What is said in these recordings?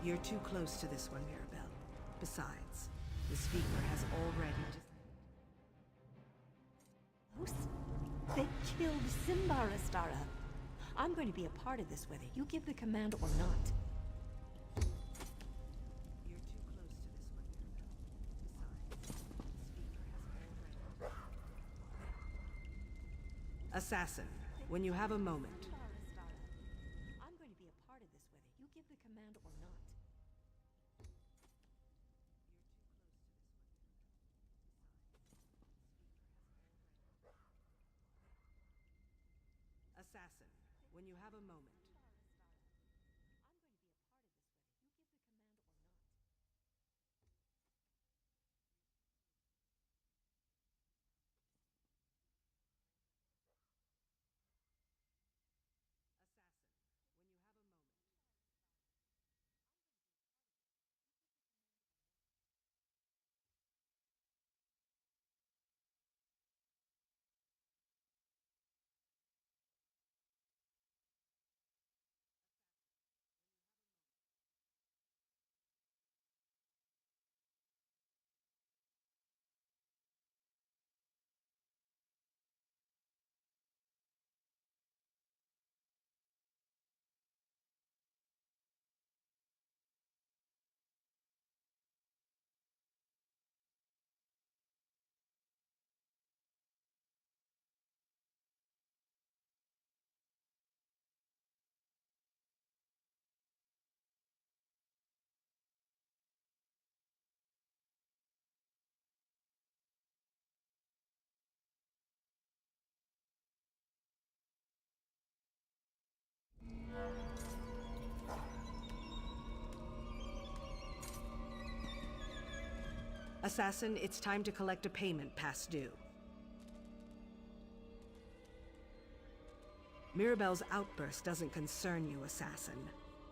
You're too close to this one, Mirabelle. Besides, the speaker has already... They killed Simbar, Astara. I'm going to be a part of this whether you give the command or not. You're too close to this one, Mirabelle. Besides, the speaker has already... Assassin, when you have a moment. I'm going to be a part of this whether you give the command or not. Assassin, when you have a moment. I'm going to be a part of this whether you give the command or not. Assassin, when you have a moment. Assassin, it's time to collect a payment past due. Mirabelle's outburst doesn't concern you, Assassin.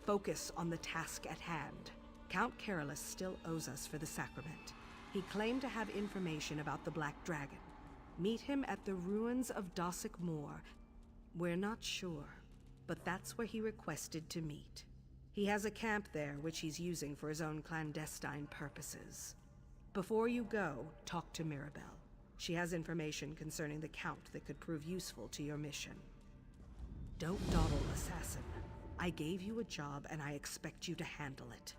Focus on the task at hand. Count Carolus still owes us for the sacrament. He claimed to have information about the Black Dragon. Meet him at the ruins of Dossick Moor. We're not sure, but that's where he requested to meet. He has a camp there which he's using for his own clandestine purposes. Before you go, talk to Mirabelle. She has information concerning the Count that could prove useful to your mission. Don't dawdle, Assassin. I gave you a job and I expect you to handle it.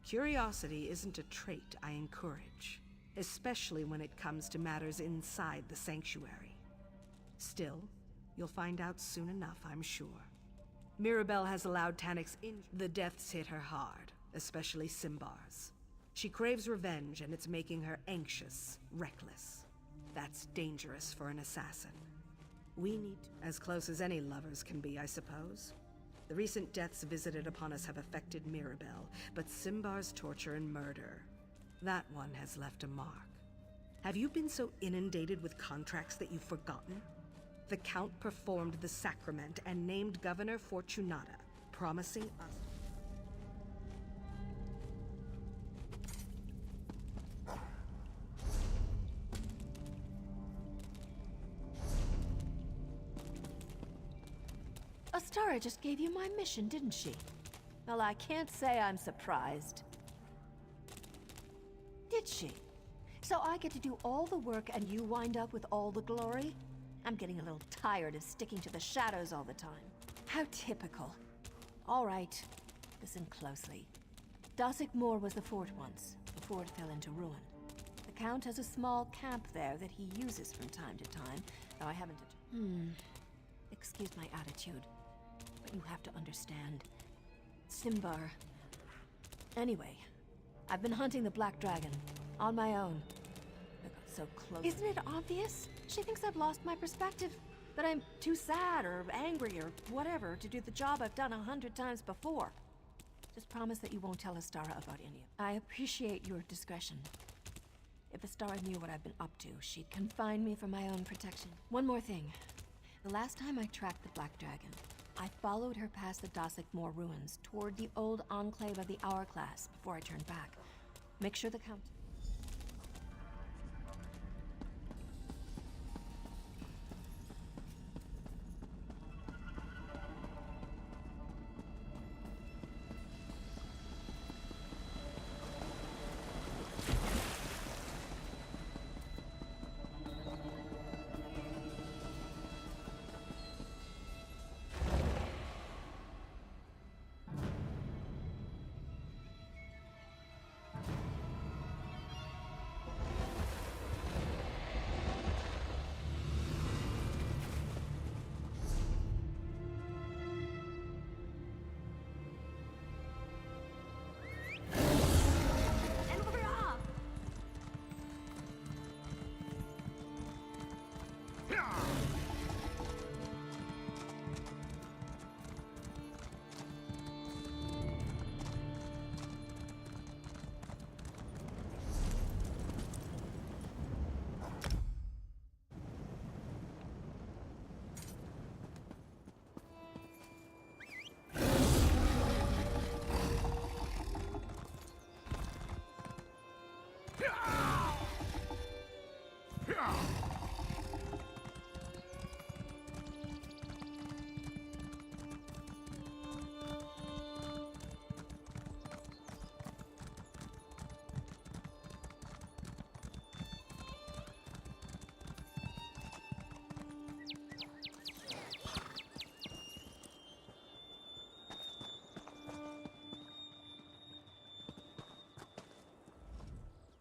Curiosity isn't a trait I encourage, especially when it comes to matters inside the sanctuary. Still, you'll find out soon enough, I'm sure. Mirabelle has allowed Taniks in. The deaths hit her hard, especially Simbar's. She craves revenge, and it's making her anxious, reckless. That's dangerous for an assassin. We need to, as close as any lovers can be, I suppose. The recent deaths visited upon us have affected Mirabelle, but Simbar's torture and murder, that one has left a mark. Have you been so inundated with contracts that you've forgotten? The Count performed the sacrament and named Governor Fortunata, promising us... Astara just gave you my mission, didn't she? Well, I can't say I'm surprised. Did she? So I get to do all the work and you wind up with all the glory? I'm getting a little tired of sticking to the shadows all the time. How typical. All right, listen closely. Dossick Moor was the fort once, before it fell into ruin. The Count has a small camp there that he uses from time to time, though I haven't... Excuse my attitude, but you have to understand. Simbar... Anyway, I've been hunting the Black Dragon, on my own. I got so close. Isn't it obvious? She thinks I've lost my perspective, that I'm too sad or angry or whatever to do the job I've done 100 times before. Just promise that you won't tell Astara about any of it. I appreciate your discretion. If Astara knew what I've been up to, she'd confine me for my own protection. One more thing. The last time I tracked the Black Dragon, I followed her past the Dossick Moor ruins toward the old enclave of the Hourglass before I turned back. Make sure the Count...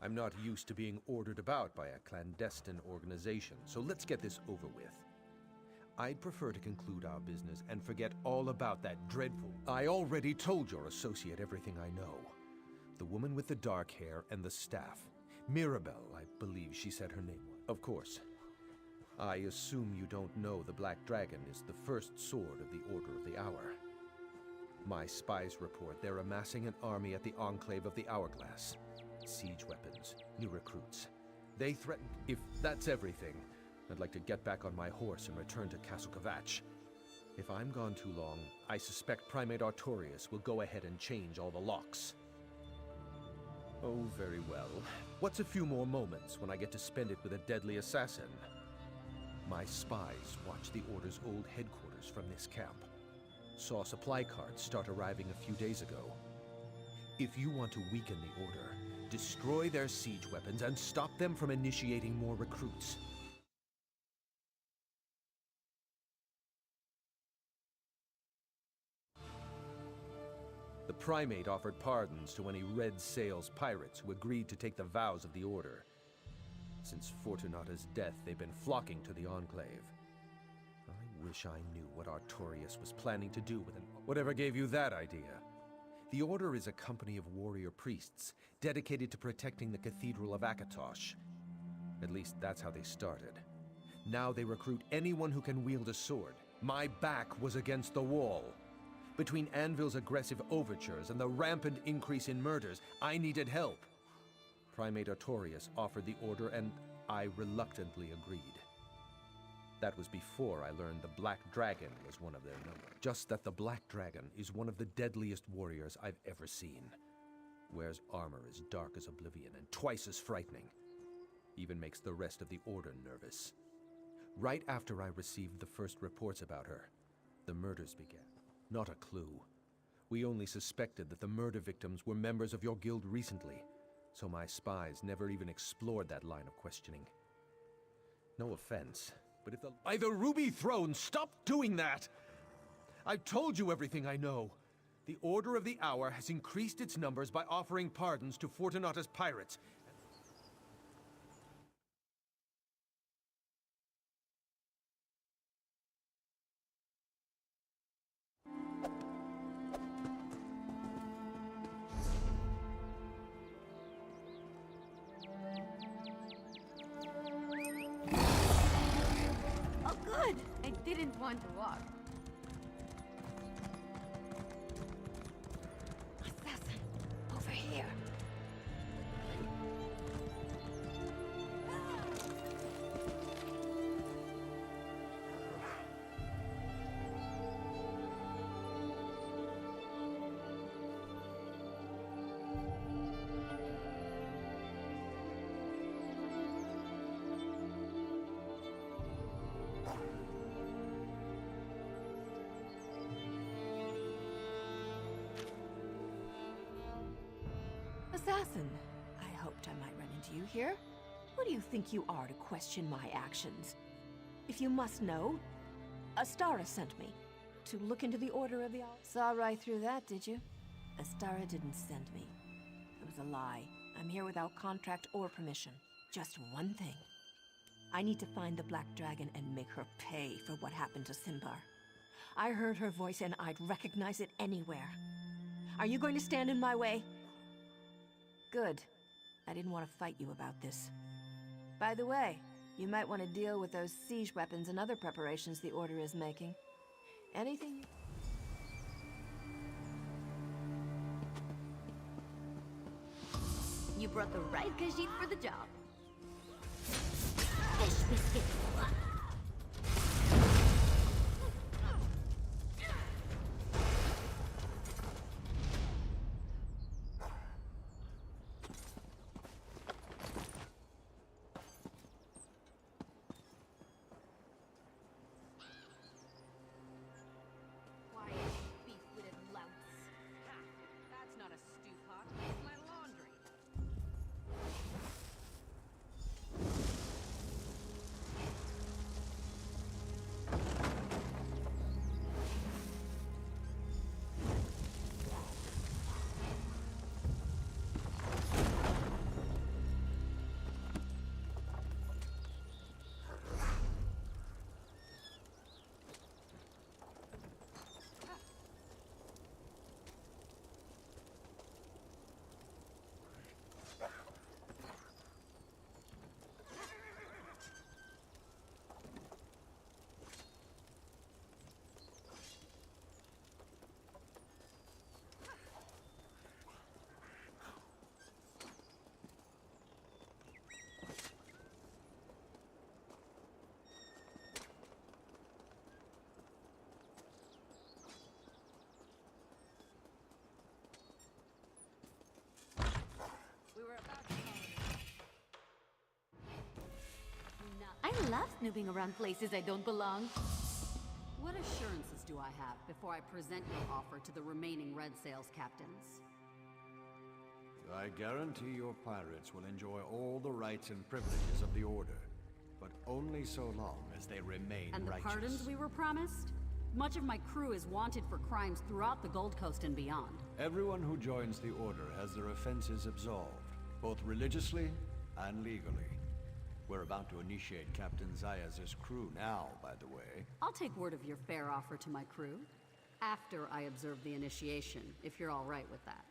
I'm not used to being ordered about by a clandestine organization, so let's get this over with. I'd prefer to conclude our business and forget all about that dreadful... I already told your associate everything I know. The woman with the dark hair and the staff. Mirabelle, I believe she said her name was. Of course. I assume you don't know the Black Dragon is the first sword of the Order of the Hour. My spies report they're amassing an army at the Enclave of the Hourglass. Siege weapons, new recruits. They threaten... If that's everything, I'd like to get back on my horse and return to Castle Kvatch. If I'm gone too long, I suspect Primate Artorius will go ahead and change all the locks. Oh, very well. What's a few more moments when I get to spend it with a deadly assassin? My spies watched the Order's old headquarters from this camp. Saw supply carts start arriving a few days ago. If you want to weaken the Order, destroy their siege weapons and stop them from initiating more recruits. The Primate offered pardons to any Red Sails pirates who agreed to take the vows of the Order. Since Fortunata's death, they've been flocking to the Enclave. I wish I knew what Artorius was planning to do with an... Whatever gave you that idea? The Order is a company of warrior priests, dedicated to protecting the Cathedral of Akatosh. At least that's how they started. Now they recruit anyone who can wield a sword. My back was against the wall. Between Anvil's aggressive overtures and the rampant increase in murders, I needed help. Primate Artorius offered the Order, and I reluctantly agreed. That was before I learned the Black Dragon was one of their number. Just that the Black Dragon is one of the deadliest warriors I've ever seen. Wears armor as dark as oblivion and twice as frightening. Even makes the rest of the Order nervous. Right after I received the first reports about her, the murders began. Not a clue. We only suspected that the murder victims were members of your guild recently, so my spies never even explored that line of questioning. No offense, but if the... By the Ruby Throne, stop doing that! I've told you everything I know. The Order of the Hour has increased its numbers by offering pardons to Fortunata's pirates. Oh, good! I didn't want to walk. Assassin, over here. Assassin, I hoped I might run into you here. Who do you think you are to question my actions? If you must know, Astara sent me to look into the Order of the Hour. Saw right through that, did you? Astara didn't send me. It was a lie. I'm here without contract or permission. Just one thing. I need to find the Black Dragon and make her pay for what happened to Simbar. I heard her voice and I'd recognize it anywhere. Are you going to stand in my way? Good. I didn't want to fight you about this. By the way, you might want to deal with those siege weapons and other preparations the Order is making. Anything? You brought the right Khajiit for the job. Fish biscuit. I love snooping around places I don't belong. What assurances do I have before I present your offer to the remaining Red Sails captains? I guarantee your pirates will enjoy all the rights and privileges of the Order, but only so long as they remain And the righteous. pardons we were promised? Much of my crew is wanted for crimes throughout the Gold Coast and beyond. Everyone who joins the Order has their offenses absolved, both religiously and legally. We're about to initiate Captain Zayas' crew now, by the way. I'll take word of your fair offer to my crew after I observe the initiation, if you're all right with that.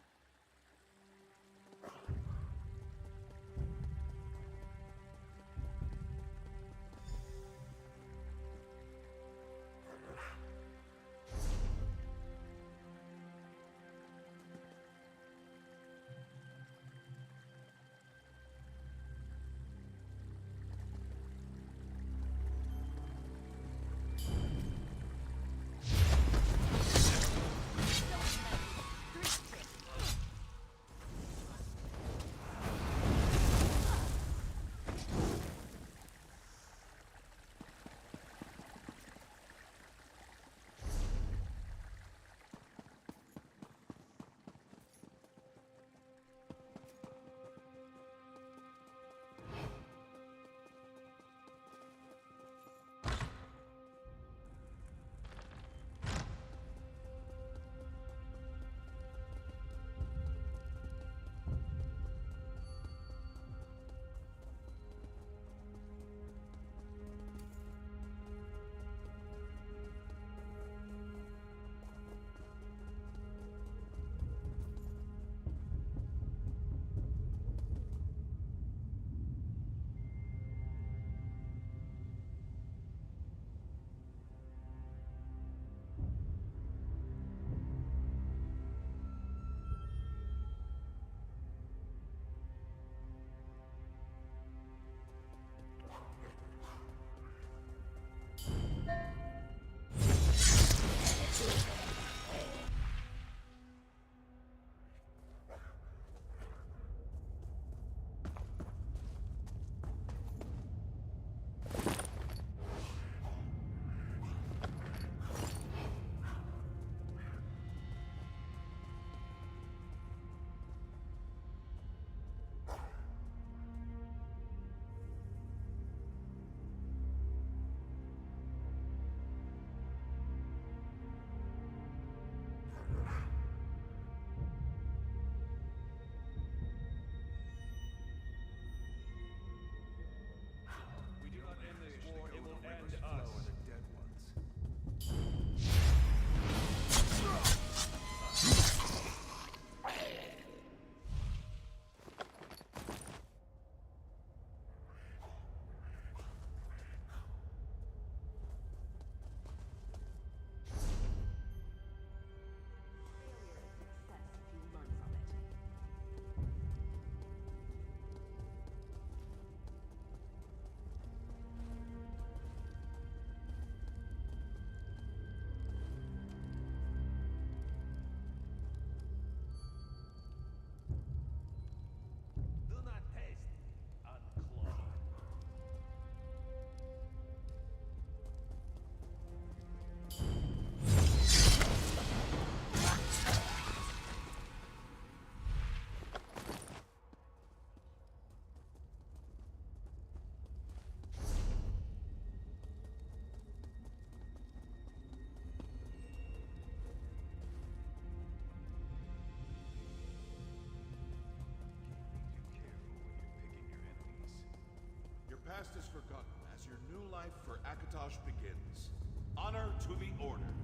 past is forgotten as your new life for Akatosh begins. Honor to the Order.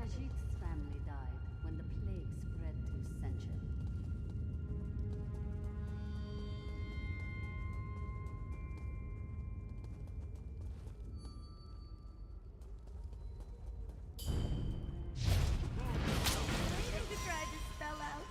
Ajit's family died when the plague spread through Senchen. To try to spell out.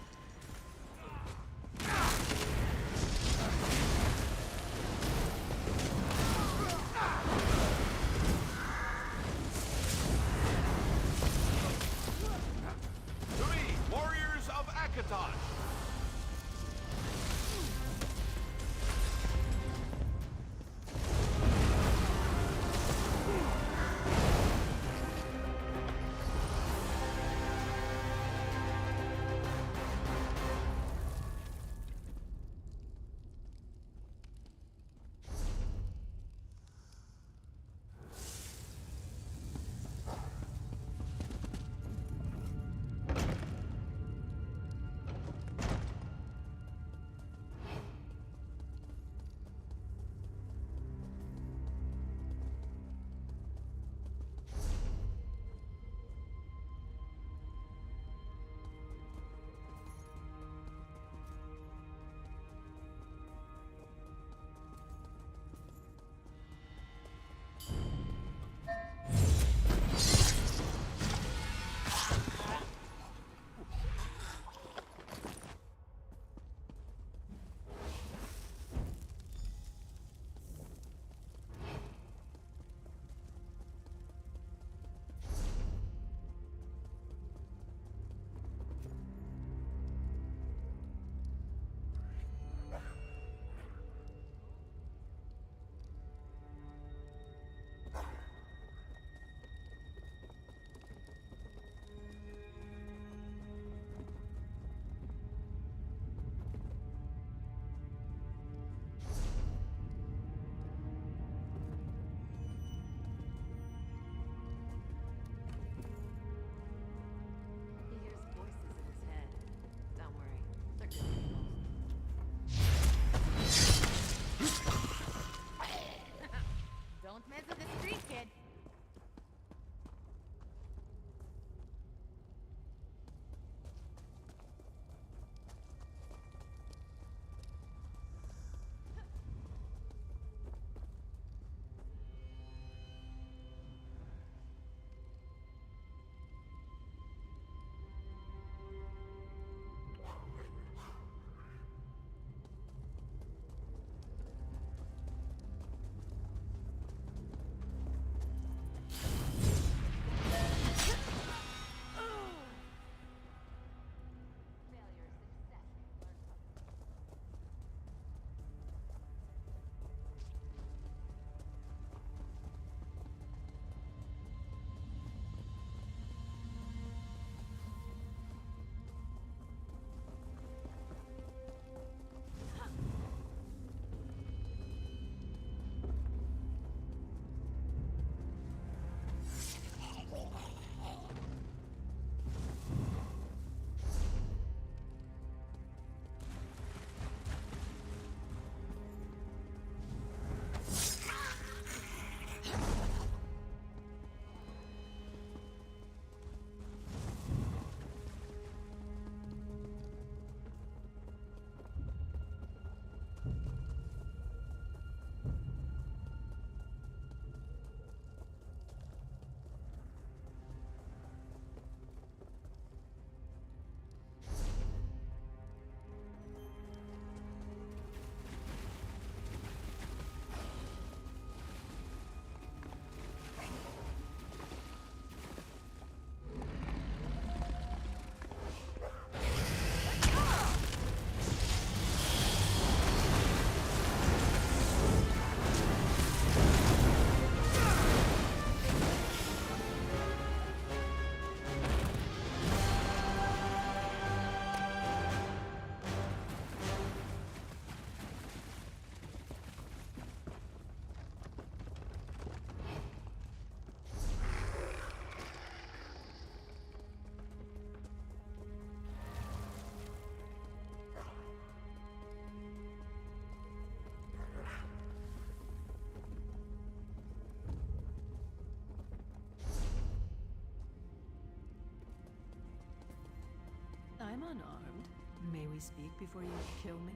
unarmed. May we speak before you kill me?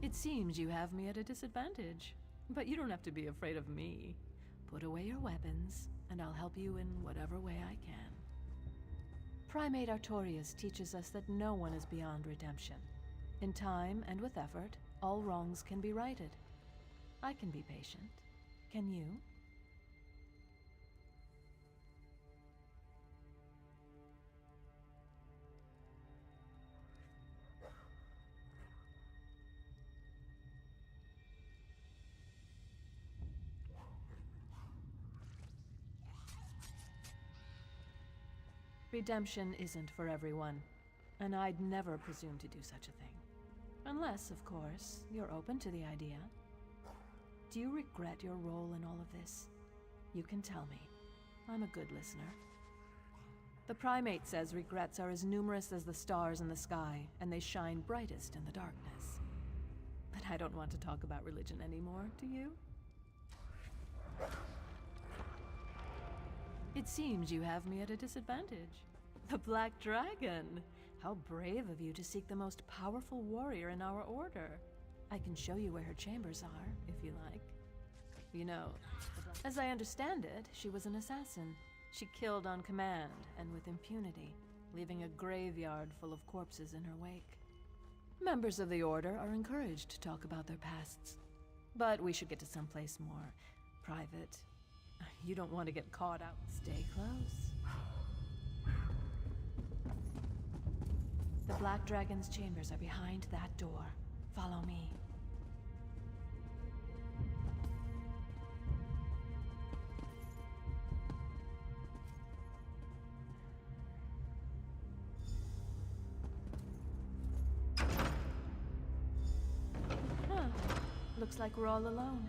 It seems you have me at a disadvantage, but you don't have to be afraid of me. Put away your weapons, and I'll help you in whatever way I can. Primate Artorias teaches us that no one is beyond redemption. In time and with effort, all wrongs can be righted. I can be patient. Can you? Redemption isn't for everyone, and I'd never presume to do such a thing. Unless, of course, you're open to the idea. Do you regret your role in all of this? You can tell me. I'm a good listener. The primate says regrets are as numerous as the stars in the sky, and they shine brightest in the darkness. But I don't want to talk about religion anymore, do you? It seems you have me at a disadvantage. The Black Dragon! How brave of you to seek the most powerful warrior in our order. I can show you where her chambers are, if you like. You know, as I understand it, she was an assassin. She killed on command, and with impunity, leaving a graveyard full of corpses in her wake. Members of the Order are encouraged to talk about their pasts. But we should get to someplace more private. You don't want to get caught out. Stay close. The Black Dragon's chambers are behind that door. Follow me. Huh. Looks like we're all alone.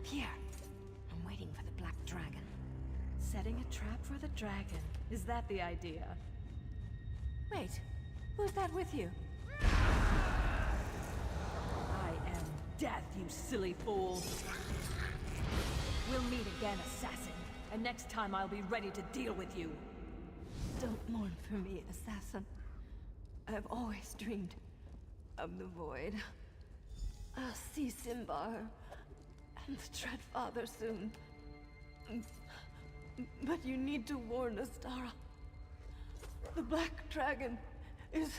Here. I'm waiting for the Black Dragon. Setting a trap for the dragon. Is that the idea? Wait, who's that with you? I am death, you silly fool. We'll meet again, assassin. And next time I'll be ready to deal with you. Don't mourn for me, assassin. I've always dreamed of the void. I'll see Simbar and the Dread Father soon. But you need to warn Astara. The Black Dragon is...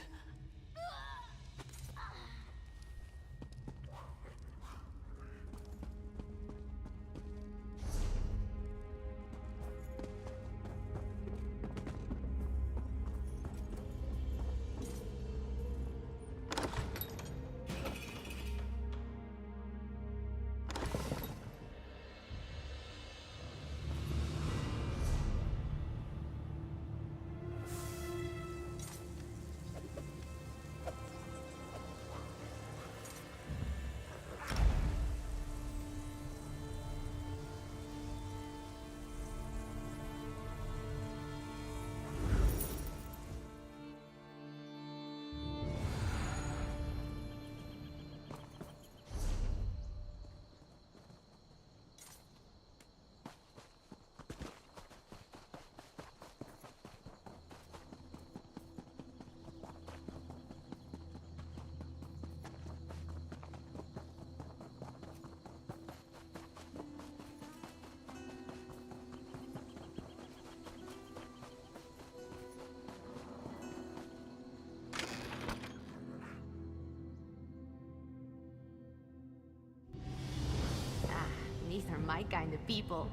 my kind of people.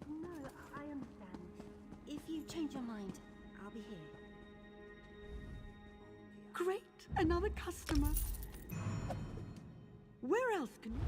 No, I understand. If you change your mind, I'll be here. Great! Another customer. Where else can you...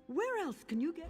Where else can you get...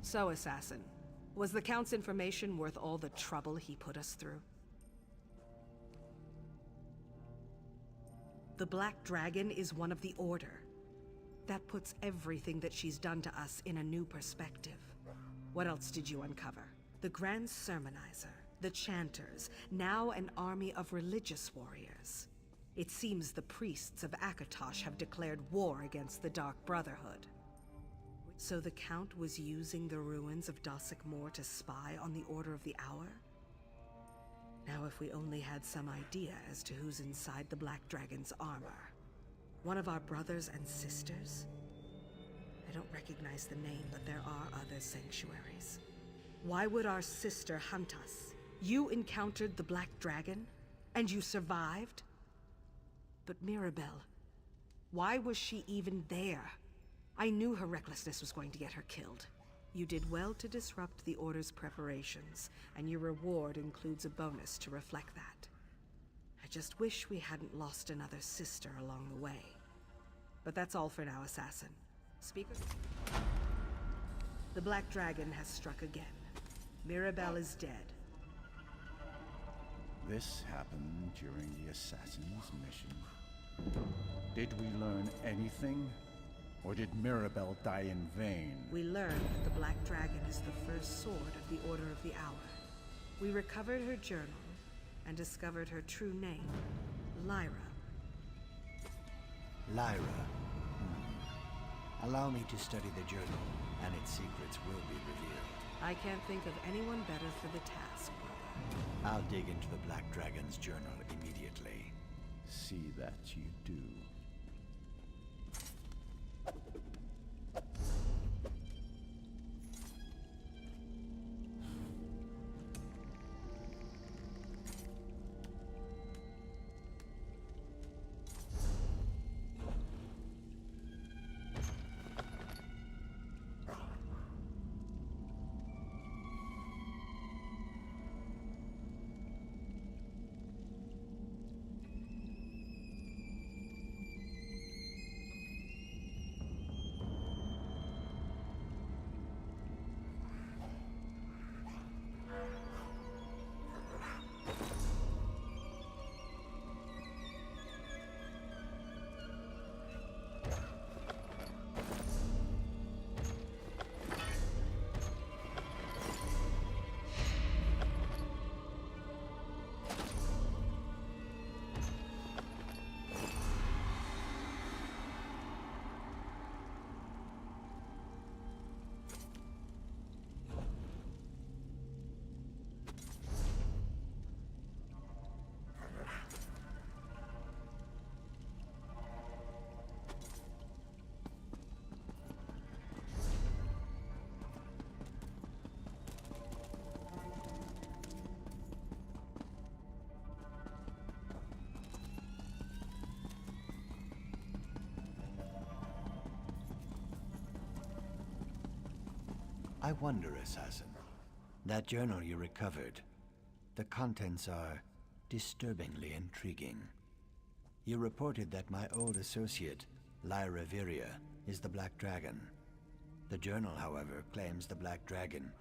So, Assassin, was the Count's information worth all the trouble he put us through? The Black Dragon is one of the Order. That puts everything that she's done to us in a new perspective. What else did you uncover? The Grand Sermonizer, the Chanters, now an army of religious warriors. It seems the priests of Akatosh have declared war against the Dark Brotherhood. So the Count was using the ruins of Dossack Moor to spy on the Order of the Hour? Now if we only had some idea as to who's inside the Black Dragon's armor. One of our brothers and sisters? I don't recognize the name, but there are other sanctuaries. Why would our sister hunt us? You encountered the Black Dragon? And you survived? But Mirabelle, why was she even there? I knew her recklessness was going to get her killed. You did well to disrupt the Order's preparations, and your reward includes a bonus to reflect that. I just wish we hadn't lost another sister along the way. But that's all for now, assassin. Speaker? The Black Dragon has struck again. Mirabelle is dead. This happened during the assassin's mission. Did we learn anything? Or did Mirabelle die in vain? We learned that the Black Dragon is the first sword of the Order of the Hour. We recovered her journal and discovered her true name, Lyra. Lyra. Allow me to study the journal, and its secrets will be revealed. I can't think of anyone better for the task, brother. I'll dig into the Black Dragon's journal immediately. See that you do. I wonder, assassin. That journal you recovered, the contents are disturbingly intriguing. You reported that my old associate, Lyra Viria, is the Black Dragon. The journal, however, claims the Black Dragon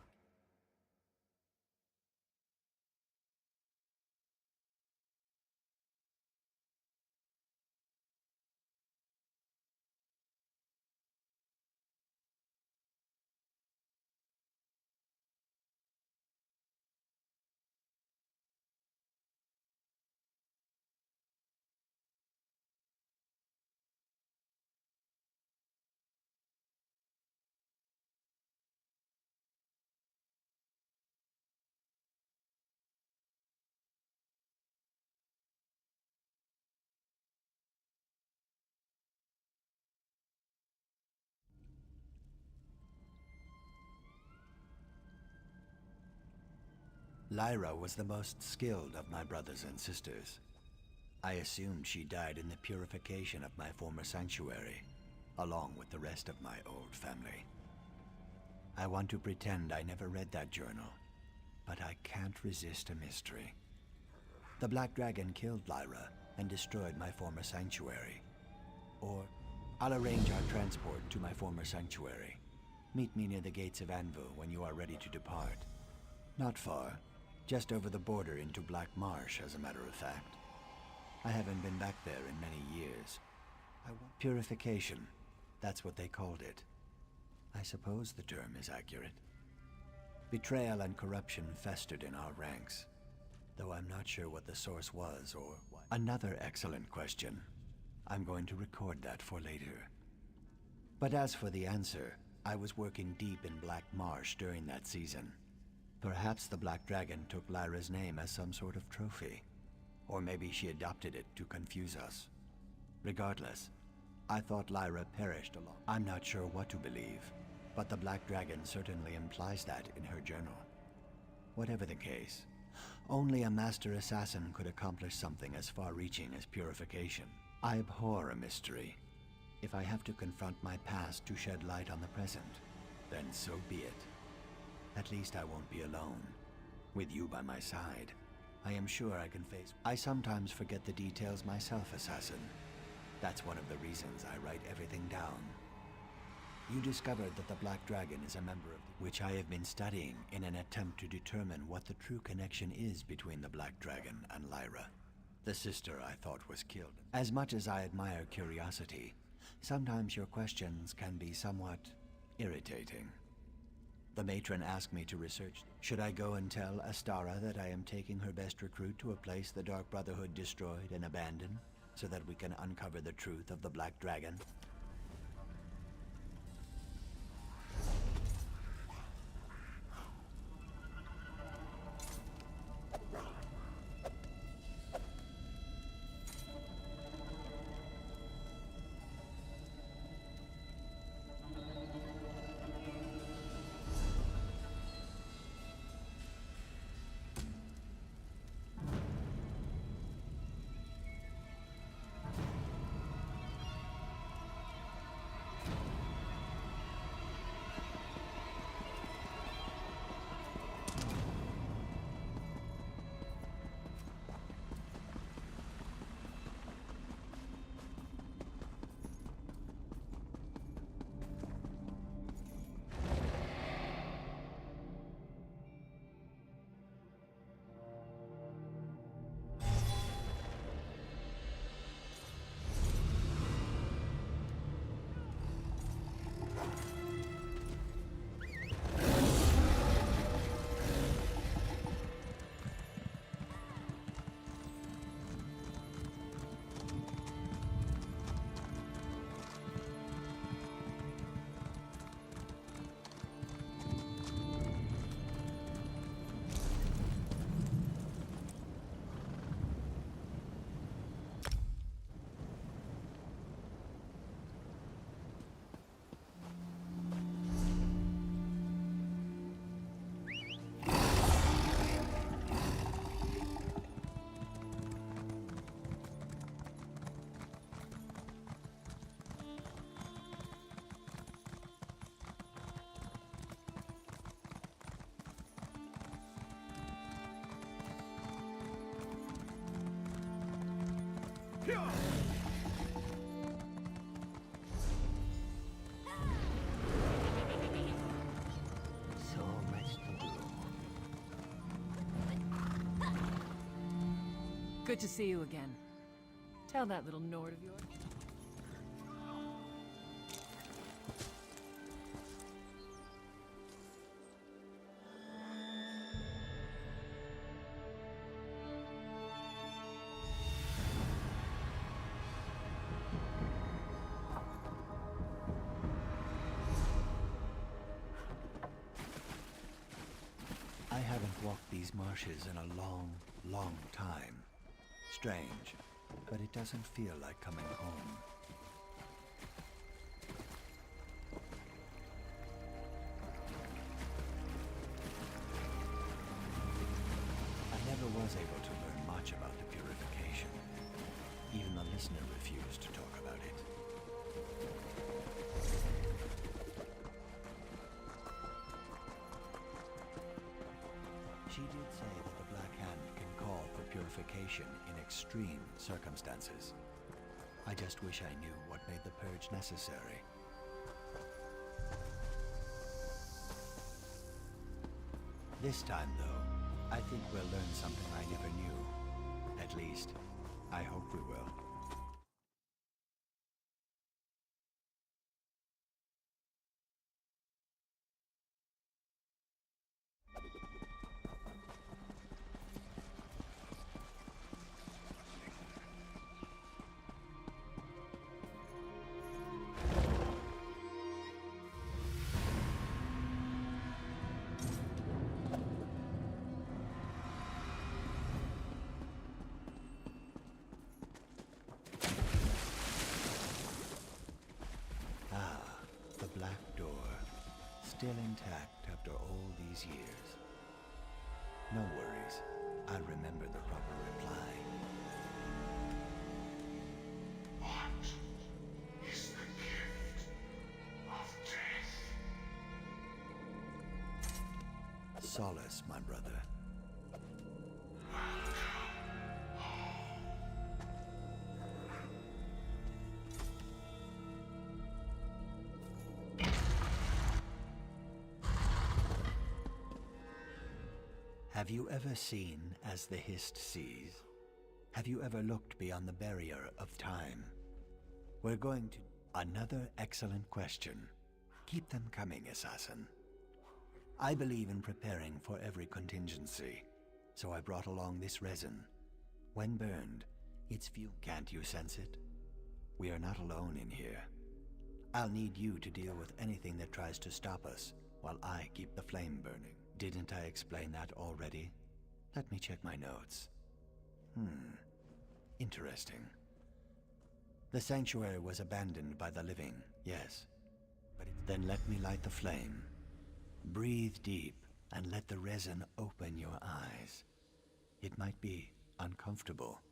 Lyra was the most skilled of my brothers and sisters. I assumed she died in the purification of my former sanctuary, along with the rest of my old family. I want to pretend I never read that journal, but I can't resist a mystery. The Black Dragon killed Lyra and destroyed my former sanctuary. Or, I'll arrange our transport to my former sanctuary. Meet me near the gates of Anvil when you are ready to depart. Not far. Just over the border into Black Marsh, as a matter of fact. I haven't been back there in many years. Purification, that's what they called it. I suppose the term is accurate. Betrayal and corruption festered in our ranks, though I'm not sure what the source was or what. Another excellent question. I'm going to record that for later. But as for the answer, I was working deep in Black Marsh during that season. Perhaps the Black Dragon took Lyra's name as some sort of trophy. Or maybe she adopted it to confuse us. Regardless, I thought Lyra perished along. I'm not sure what to believe, but the Black Dragon certainly implies that in her journal. Whatever the case, only a master assassin could accomplish something as far-reaching as purification. I abhor a mystery. If I have to confront my past to shed light on the present, then so be it. At least I won't be alone. With you by my side, I am sure I can face... I sometimes forget the details myself, assassin. That's one of the reasons I write everything down. You discovered that the Black Dragon is a member of which I have been studying in an attempt to determine what the true connection is between the Black Dragon and Lyra, the sister I thought was killed. As much as I admire curiosity, sometimes your questions can be somewhat irritating. The matron asked me to research. Should I go and tell Astara that I am taking her best recruit to a place the Dark Brotherhood destroyed and abandoned, so that we can uncover the truth of the Black Dragon? So much to do. Good to see you again. Tell that little Nord of yours. I haven't walked these marshes in a long, long time. Strange, but it doesn't feel like coming home. I never was able to learn much about the purification. Even the listener refused to talk about it. She did say that the Black Hand can call for purification in extreme circumstances. I just wish I knew what made the purge necessary. This time, though, I think we'll learn something I never knew. At least, I hope we will. Still intact after all these years. No worries. I'll remember the proper reply. What is the gift of death? Solace, my brother. Have you ever seen as the Hist sees? Have you ever looked beyond the barrier of time? We're going to... Another excellent question. Keep them coming, assassin. I believe in preparing for every contingency, so I brought along this resin. When burned, it's fuel. Can't you sense it? We are not alone in here. I'll need you to deal with anything that tries to stop us, while I keep the flame burning. Didn't I explain that already? Let me check my notes. Interesting. The sanctuary was abandoned by the living, yes. But then let me light the flame. Breathe deep and let the resin open your eyes. It might be uncomfortable.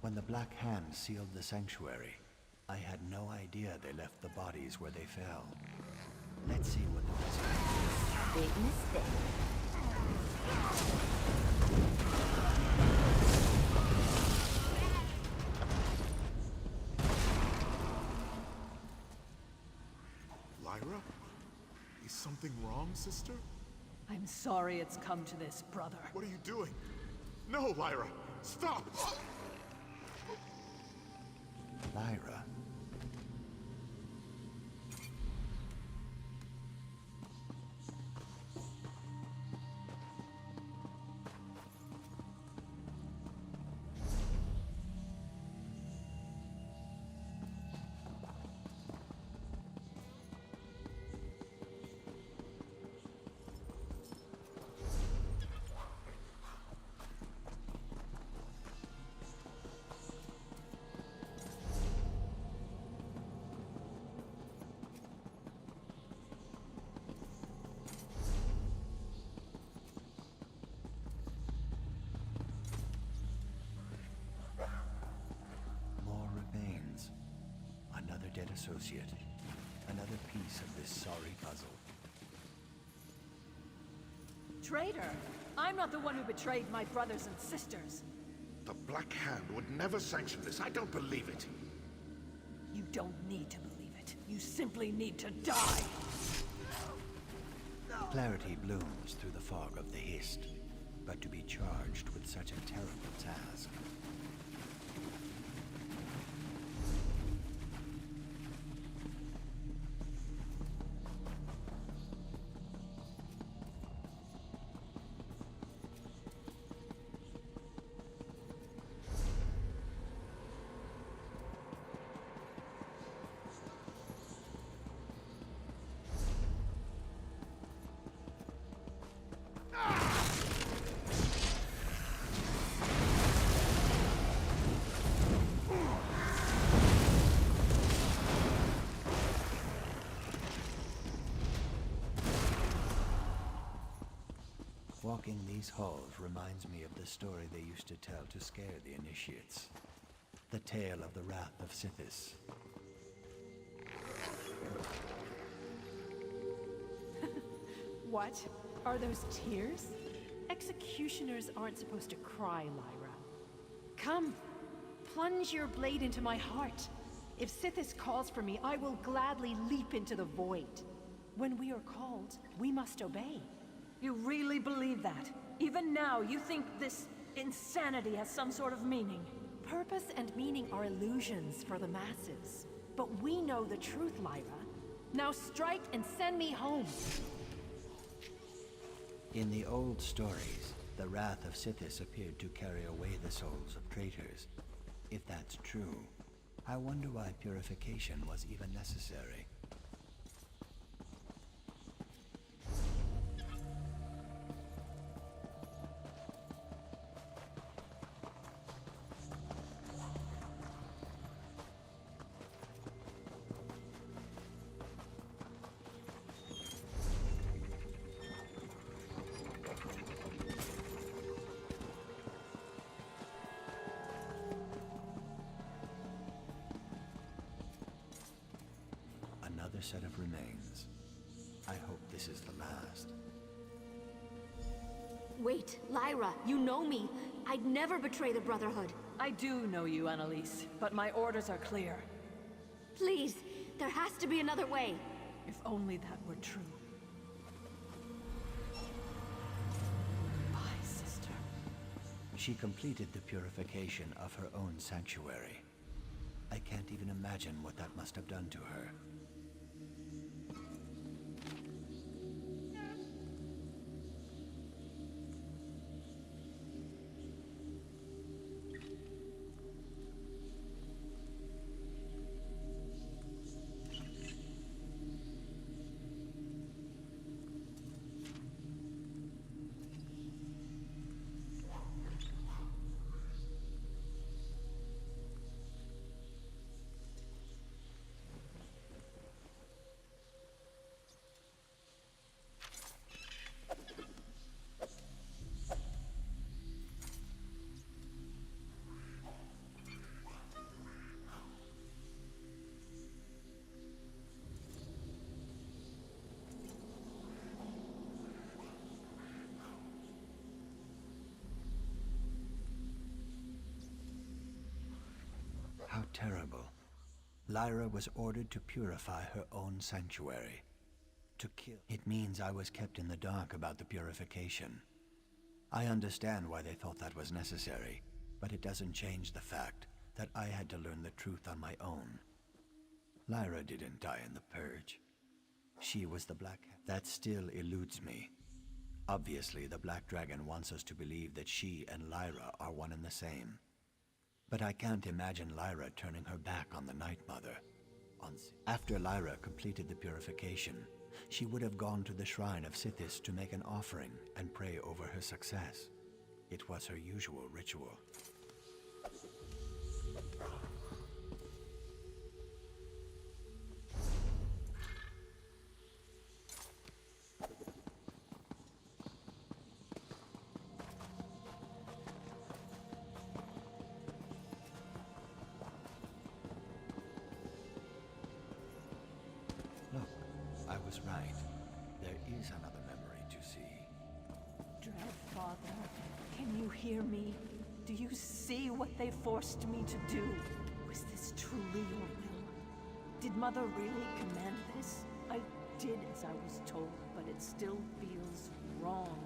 When the Black Hand sealed the sanctuary, I had no idea they left the bodies where they fell. Let's see what the Big mistake. Lyra? Is something wrong, sister? I'm sorry it's come to this, brother. What are you doing? No, Lyra! Stop! Lyra. Dead associate. Another piece of this sorry puzzle. Traitor! I'm not the one who betrayed my brothers and sisters. The Black Hand would never sanction this. I don't believe it. You don't need to believe it. You simply need to die! Clarity blooms through the fog of the Hist, but to be charged with such a terrible task. Walking these halls reminds me of the story they used to tell to scare the initiates. The tale of the wrath of Sithis. What? Are those tears? Executioners aren't supposed to cry, Lyra. Come, plunge your blade into my heart. If Sithis calls for me, I will gladly leap into the void. When we are called, we must obey. You really believe that? Even now, you think this insanity has some sort of meaning? Purpose and meaning are illusions for the masses. But we know the truth, Lyra. Now strike and send me home. In the old stories, the wrath of Sithis appeared to carry away the souls of traitors. If that's true, I wonder why purification was even necessary. Another set of remains. I hope this is the last. Wait, Lyra, you know me. I'd never betray the Brotherhood. I do know you, Annalise, but my orders are clear. Please, there has to be another way. If only that were true. Bye, sister. She completed the purification of her own sanctuary. I can't even imagine what that must have done to her. How terrible. Lyra was ordered to purify her own sanctuary. To kill. It means I was kept in the dark about the purification. I understand why they thought that was necessary, but it doesn't change the fact that I had to learn the truth on my own. Lyra didn't die in the purge. She was the Black... That still eludes me. Obviously, the Black Dragon wants us to believe that she and Lyra are one and the same. But I can't imagine Lyra turning her back on the Night Mother. After Lyra completed the purification, she would have gone to the shrine of Sithis to make an offering and pray over her success. It was her usual ritual. I was right. There is another memory to see. Dread Father, can you hear me? Do you see what they forced me to do? Was this truly your will? Did Mother really command this? I did as I was told, but it still feels wrong.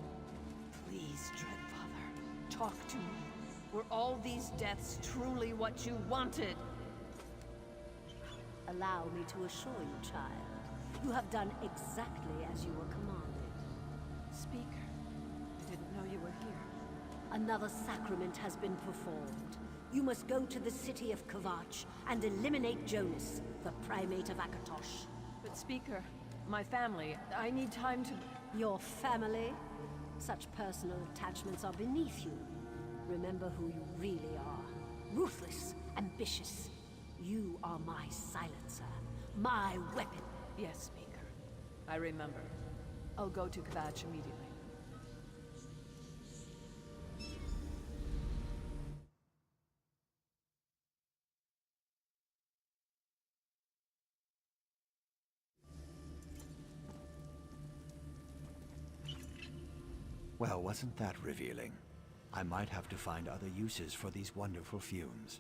Please, Dread Father, talk to me. Were all these deaths truly what you wanted? Allow me to assure you, child. You have done exactly as you were commanded. Speaker, I didn't know you were here. Another sacrament has been performed. You must go to the city of Kvatch and eliminate Jonas, the primate of Akatosh. But Speaker, my family, I need time to... Your family? Such personal attachments are beneath you. Remember who you really are. Ruthless, ambitious. You are my silencer, my weapon. Yes, Speaker. I remember. I'll go to Kvatch immediately. Well, wasn't that revealing? I might have to find other uses for these wonderful fumes.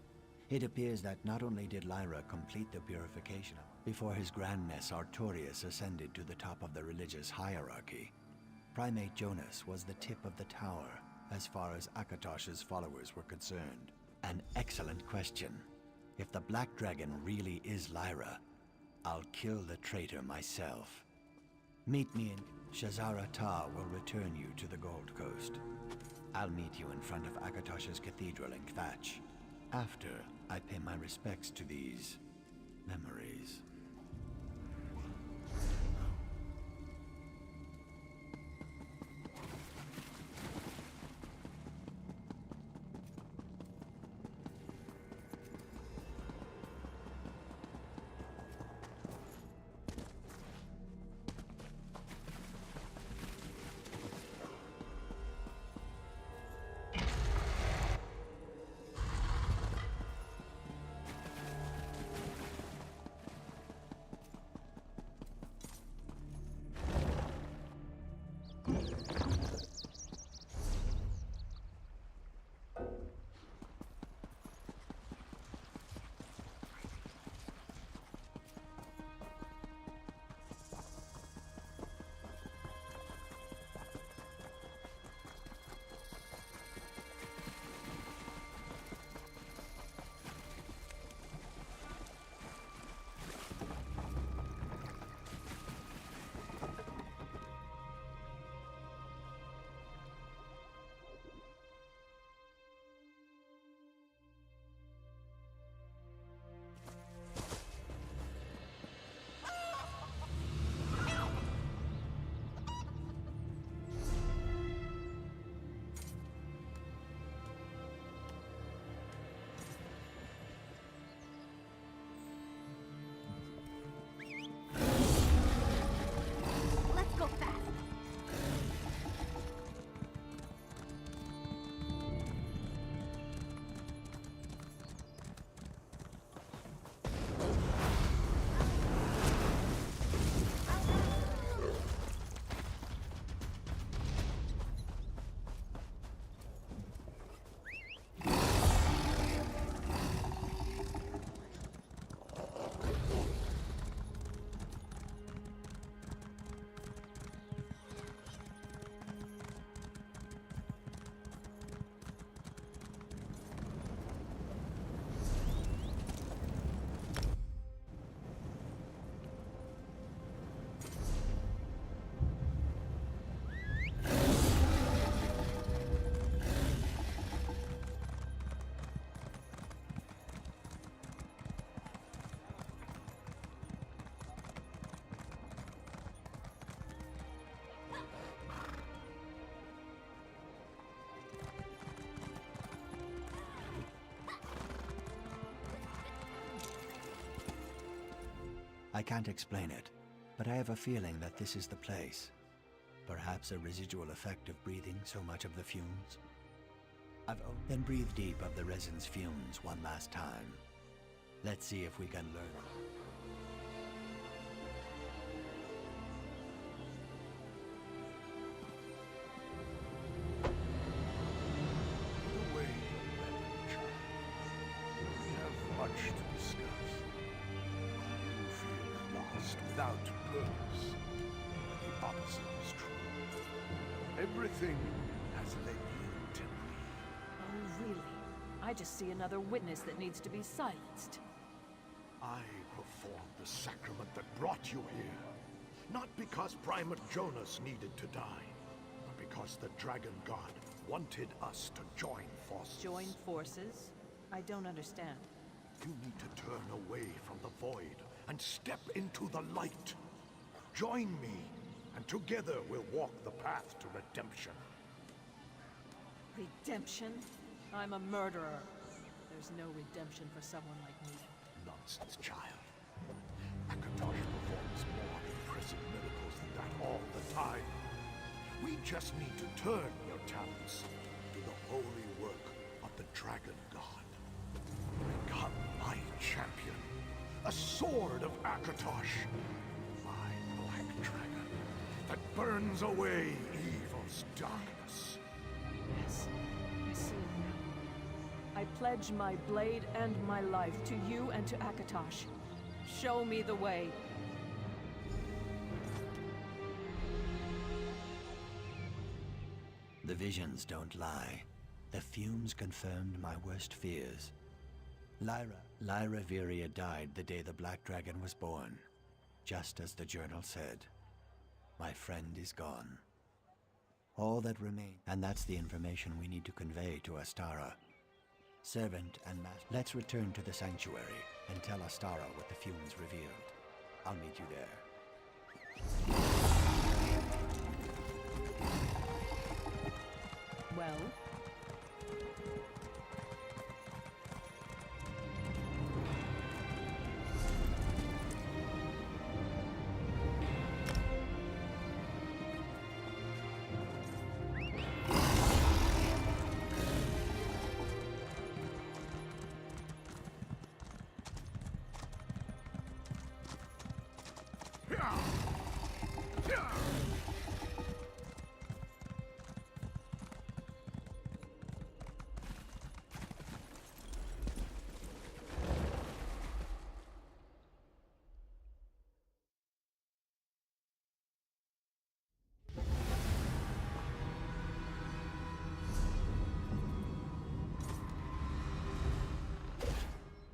It appears that not only did Lyra complete the purification before his grandness Artorius ascended to the top of the religious hierarchy, Primate Jonas was the tip of the tower as far as Akatosh's followers were concerned. An excellent question. If the Black Dragon really is Lyra, I'll kill the traitor myself. Meet me in Shazara Ta will return you to the Gold Coast. I'll meet you in front of Akatosh's cathedral in Kvatch. after I pay my respects to these memories. I can't explain it, but I have a feeling that this is the place. Perhaps a residual effect of breathing so much of the fumes. Then breathe deep of the resin's fumes one last time. Let's see if we can learn. Without purpose. The opposite is true. Everything has led you to me. Oh, really? I just see another witness that needs to be silenced. I performed the sacrament that brought you here. Not because Primate Jonas needed to die, but because the Dragon God wanted us to join forces. Join forces? I don't understand. You need to turn away from the void and step into the light. Join me, and together we'll walk the path to redemption. Redemption? I'm a murderer. There's no redemption for someone like me. Nonsense, child. Akatosh performs more impressive miracles than that all the time. We just need to turn your talents to the holy work of the Dragon God. Become my champion. A sword of Akatosh, my black dragon, that burns away evil's darkness. Yes, I see it now. I pledge my blade and my life to you and to Akatosh. Show me the way. The visions don't lie. The fumes confirmed my worst fears. Lyra Viria died the day the Black Dragon was born, just as the journal said. My friend is gone. All that remains, and that's the information we need to convey to Astara. Servant and master. Let's return to the sanctuary and tell Astara what the fumes revealed. I'll meet you there. Well?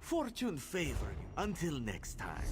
Fortune favor you. Until next time.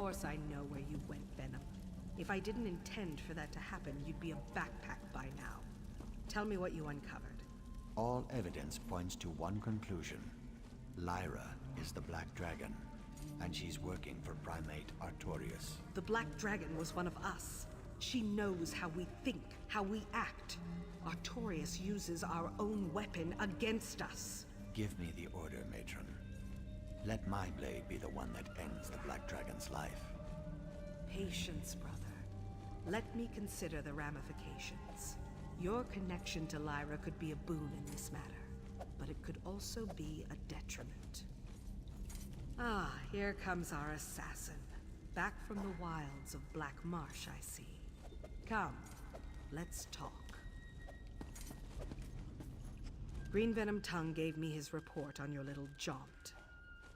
course I know where you went, Venom. If I didn't intend for that to happen, you'd be a backpack by now. Tell me what you uncovered. All evidence points to one conclusion. Lyra is the Black Dragon, and she's working for Primate Artorias. The Black Dragon was one of us. She knows how we think, how we act. Artorias uses our own weapon against us. Give me the order, Matron. Let my blade be the one that ends the Black Dragon's life. Patience, brother. Let me consider the ramifications. Your connection to Lyra could be a boon in this matter, but it could also be a detriment. Ah, here comes our assassin. Back from the wilds of Black Marsh, I see. Come, let's talk. Green Venom Tongue gave me his report on your little jaunt.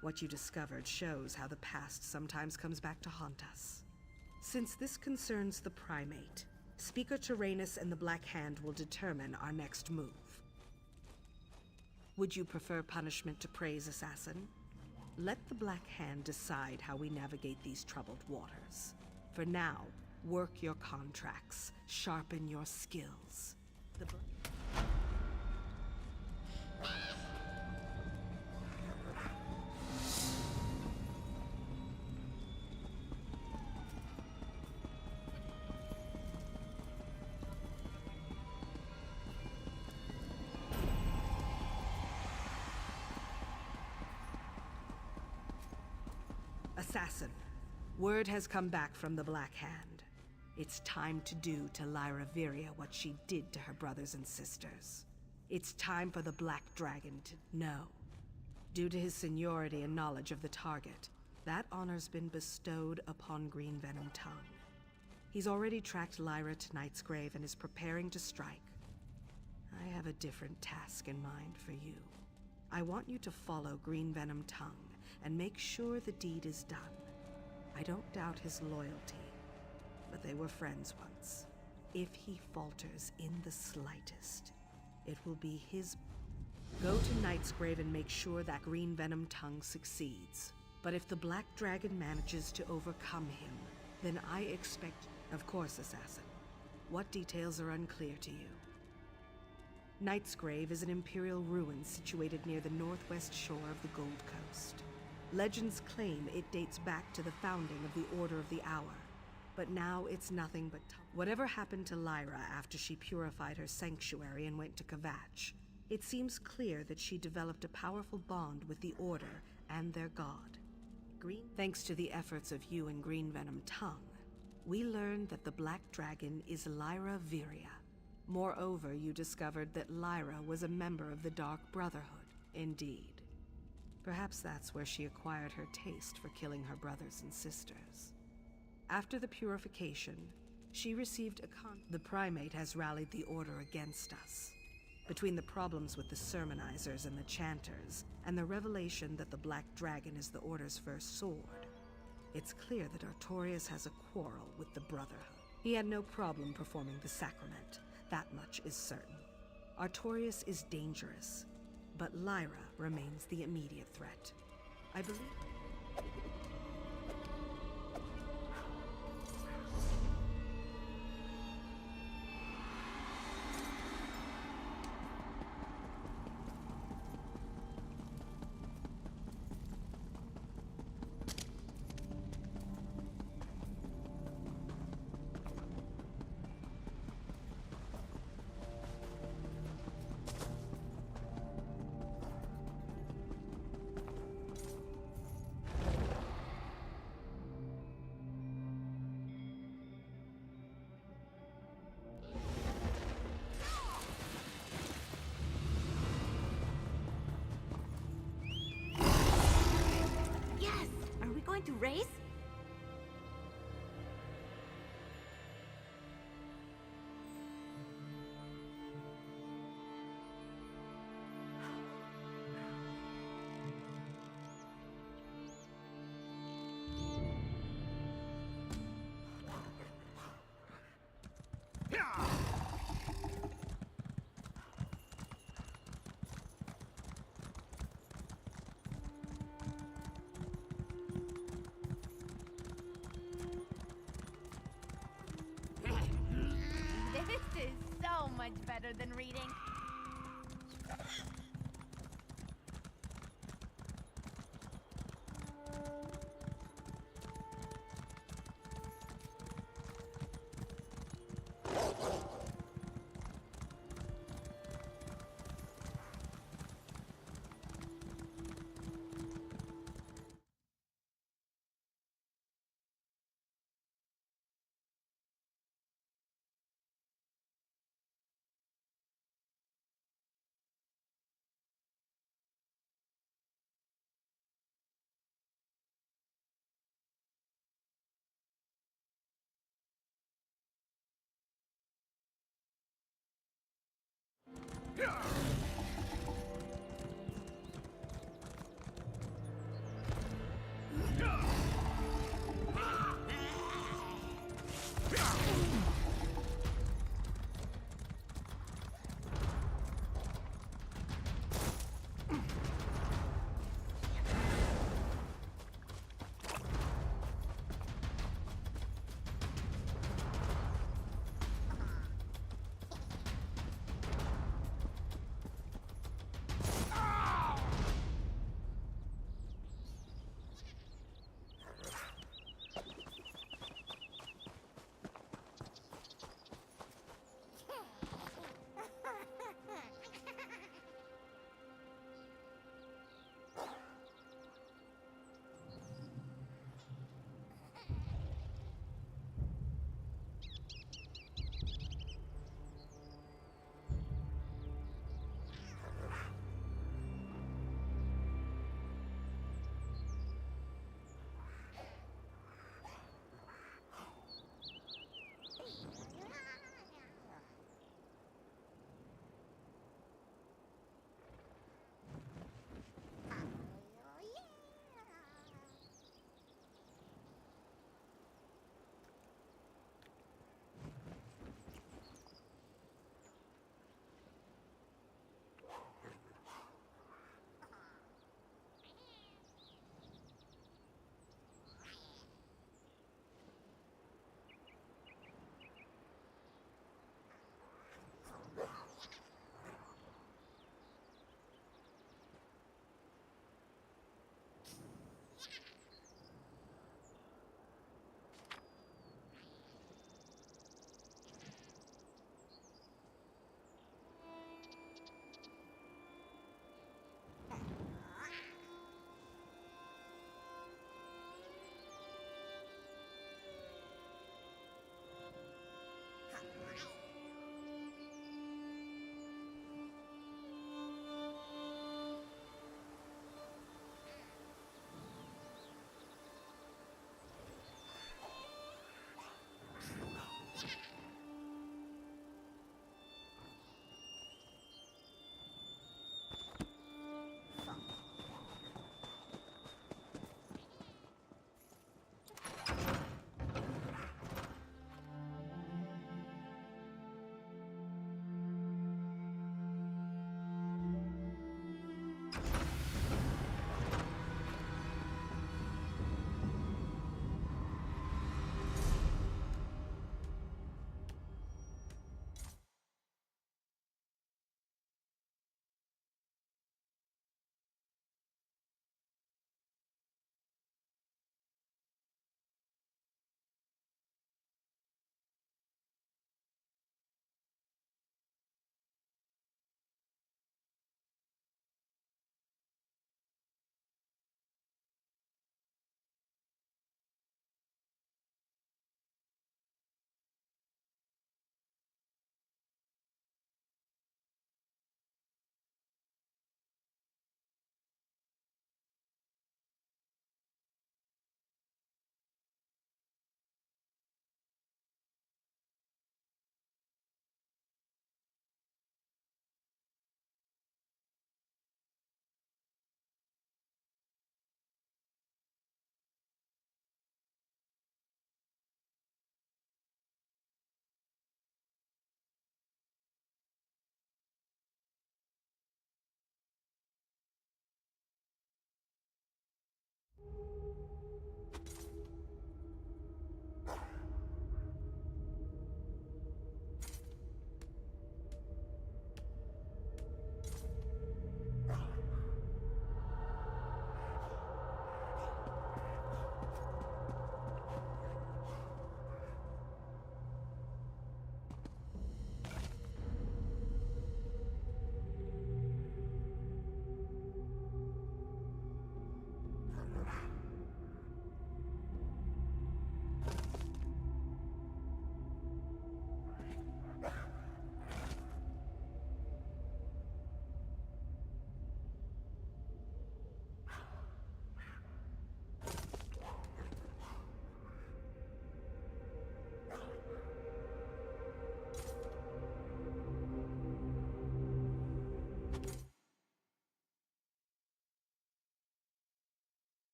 What you discovered shows how the past sometimes comes back to haunt us. Since this concerns the Primate, Speaker Tyrannus and the Black Hand will determine our next move. Would you prefer punishment to praise, Assassin? Let the Black Hand decide how we navigate these troubled waters. For now, work your contracts, sharpen your skills. Assassin, word has come back from the Black Hand. It's time to do to Lyra Viria what she did to her brothers and sisters. It's time for the Black Dragon to know. Due to his seniority and knowledge of the target, that honor's been bestowed upon Green Venom Tongue. He's already tracked Lyra to Night's Grave and is preparing to strike. I have a different task in mind for you. I want you to follow Green Venom Tongue and make sure the deed is done. I don't doubt his loyalty, but they were friends once. If he falters in the slightest, it will be his... Go to Night's Grave and make sure that Green Venom Tongue succeeds. But if the Black Dragon manages to overcome him, then I expect... Of course, Assassin. What details are unclear to you? Night's Grave is an imperial ruin situated near the northwest shore of the Gold Coast. Legends claim it dates back to the founding of the Order of the Hour, but now it's nothing but whatever happened to Lyra after she purified her sanctuary and went to Kvatch. It seems clear that she developed a powerful bond with the Order and their god. Thanks to the efforts of you and Green Venom Tongue, we learned that the Black Dragon is Lyra Viria. Moreover, you discovered that Lyra was a member of the Dark Brotherhood. Indeed. Perhaps that's where she acquired her taste for killing her brothers and sisters. After the purification, she received the Primate has rallied the Order against us. Between the problems with the sermonizers and the chanters, and the revelation that the Black Dragon is the Order's first sword, it's clear that Artorias has a quarrel with the Brotherhood. He had no problem performing the sacrament, that much is certain. Artorias is dangerous, but Lyra remains the immediate threat. I believe... To race? much better than reading.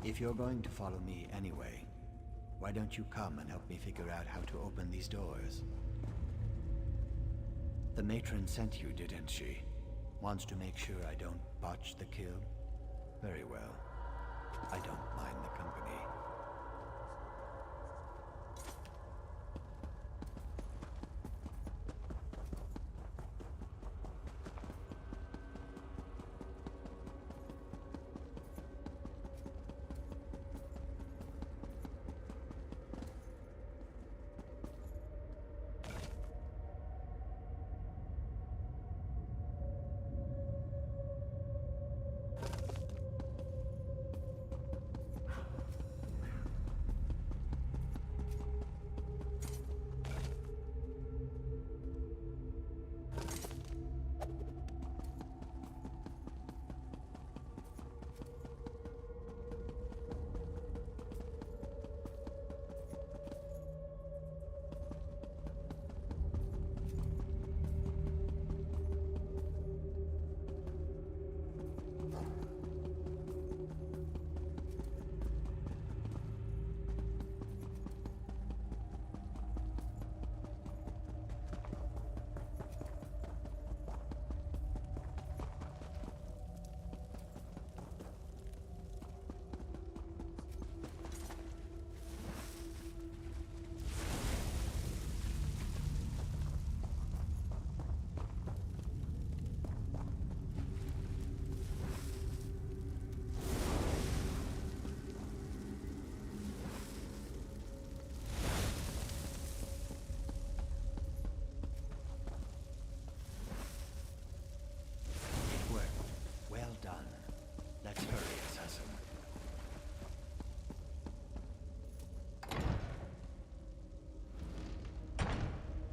If you're going to follow me anyway, why don't you come and help me figure out how to open these doors? The matron sent you, didn't she? Wants to make sure I don't botch the kill? Very well. I don't mind the company.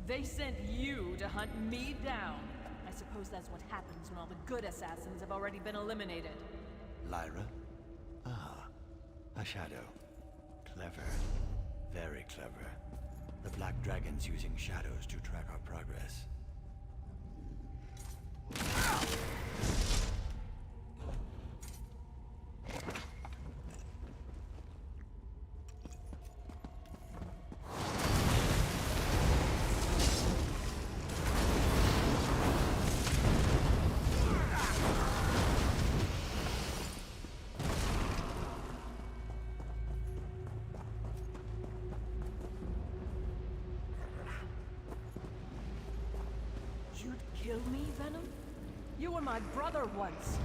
They sent you to hunt me down. I suppose that's what happens when all the good assassins have already been eliminated. Lyra? Ah, a shadow. Clever. Very clever. The Black Dragon's using shadows to track our progress. Kill me, Venom? You were my brother once.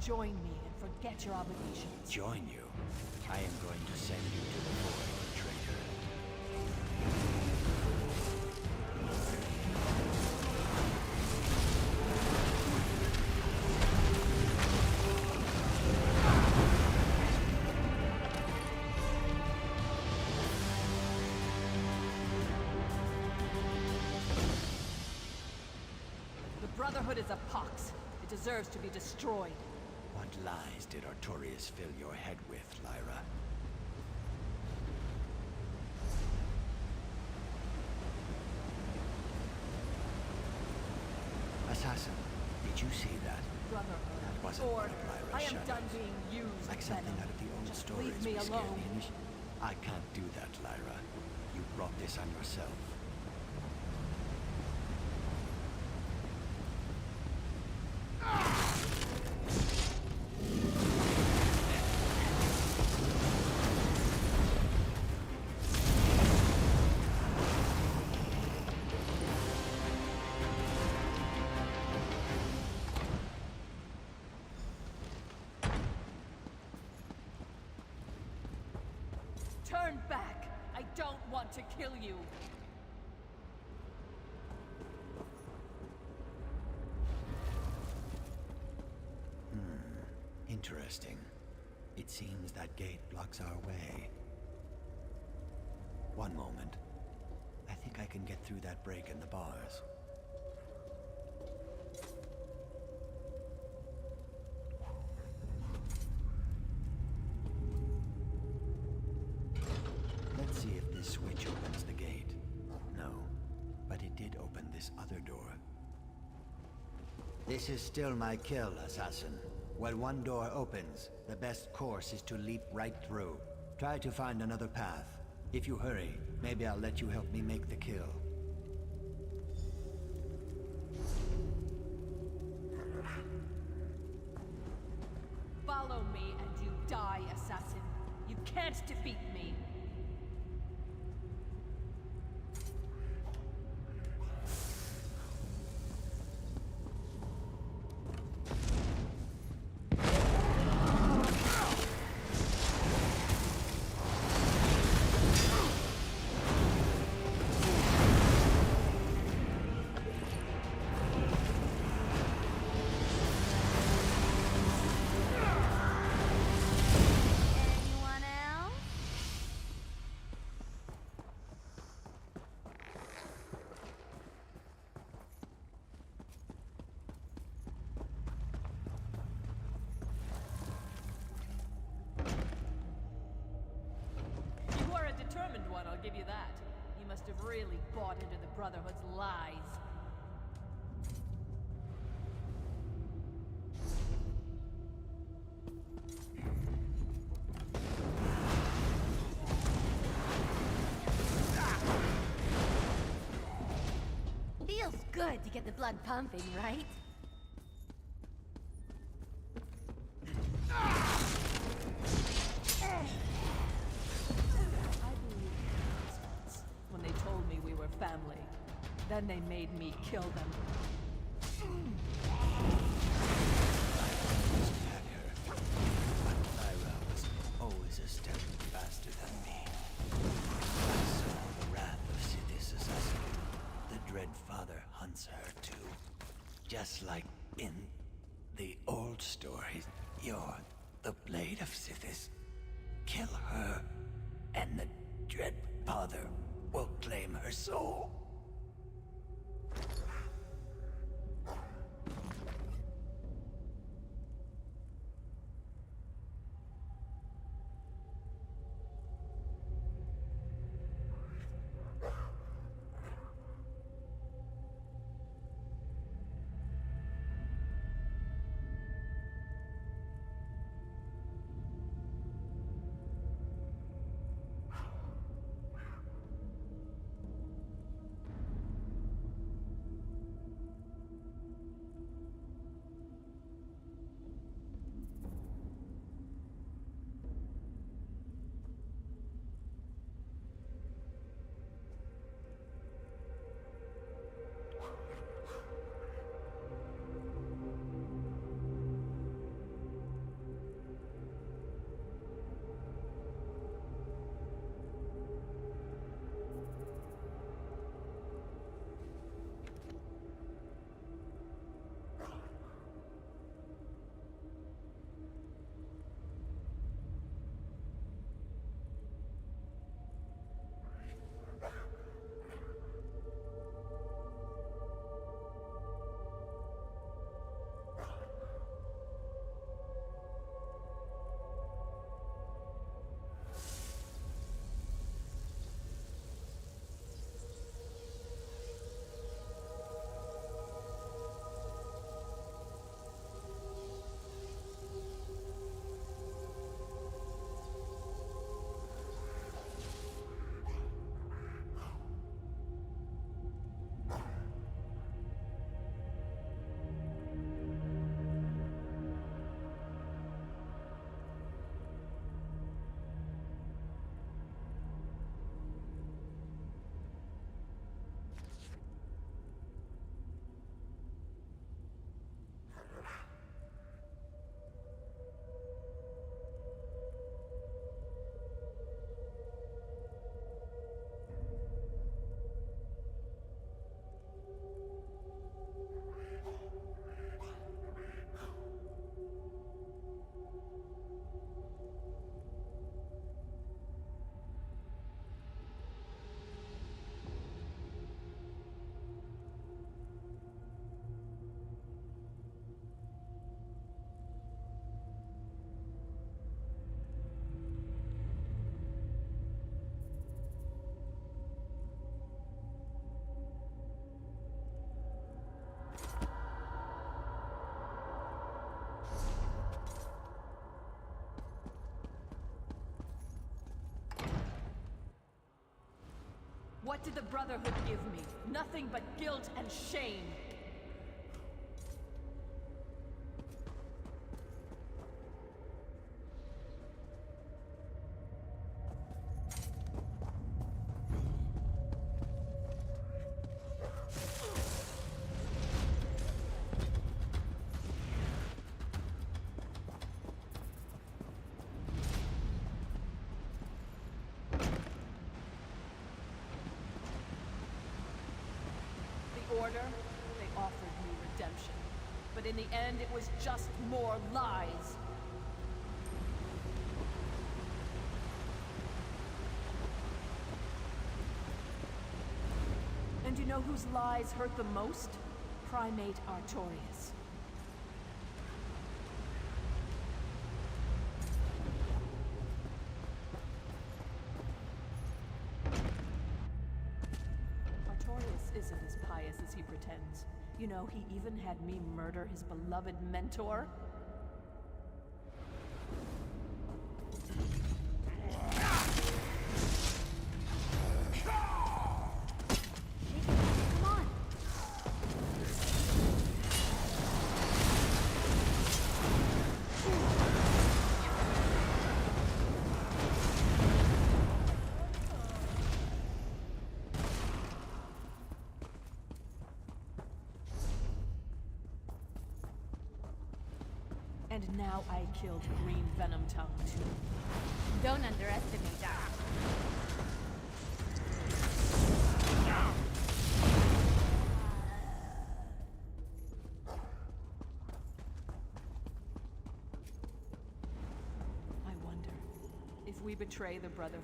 Join me and forget your obligations. Join you? I am going to send you to the void, traitor. Brotherhood is a pox. It deserves to be destroyed. What lies did Artorias fill your head with, Lyra? Assassin, did you see that? Brotherhood. That wasn't one of Lyra's I am shadows. done being used, Like something Venom. out of the old Just stories leave me we scared alone. the initial. I can't do that, Lyra. You brought this on yourself. Turn back! I don't want to kill you! Interesting. It seems that gate blocks our way. One moment. I think I can get through that break in the bars. Let's see if this switch opens the gate. No, but it did open this other door. This is still my kill, assassin. When one door opens, the best course is to leap right through. Try to find another path. If you hurry, maybe I'll let you help me make the kill. Follow me and you die, assassin. You can't defeat me. Determined one, I'll give you that. You must have really bought into the Brotherhood's lies. Feels good to get the blood pumping, right? When they told me we were family. Then they made me kill them. Had her, but Lyra was always a step faster than me. I saw the wrath of Sithis' assassin. The Dread Father hunts her too. Just like in the old stories, you're the Blade of Sithis. Kill her, and the Dread Father will claim her soul. What did the Brotherhood give me? Nothing but guilt and shame. Order, they offered me redemption. But in the end, it was just more lies. And you know whose lies hurt the most? Primate Artorias. Isn't as pious as he pretends. You know, he even had me murder his beloved mentor. Come on. And now I killed Green Venom Tongue too. Don't underestimate that. I wonder, if we betray the Brotherhood,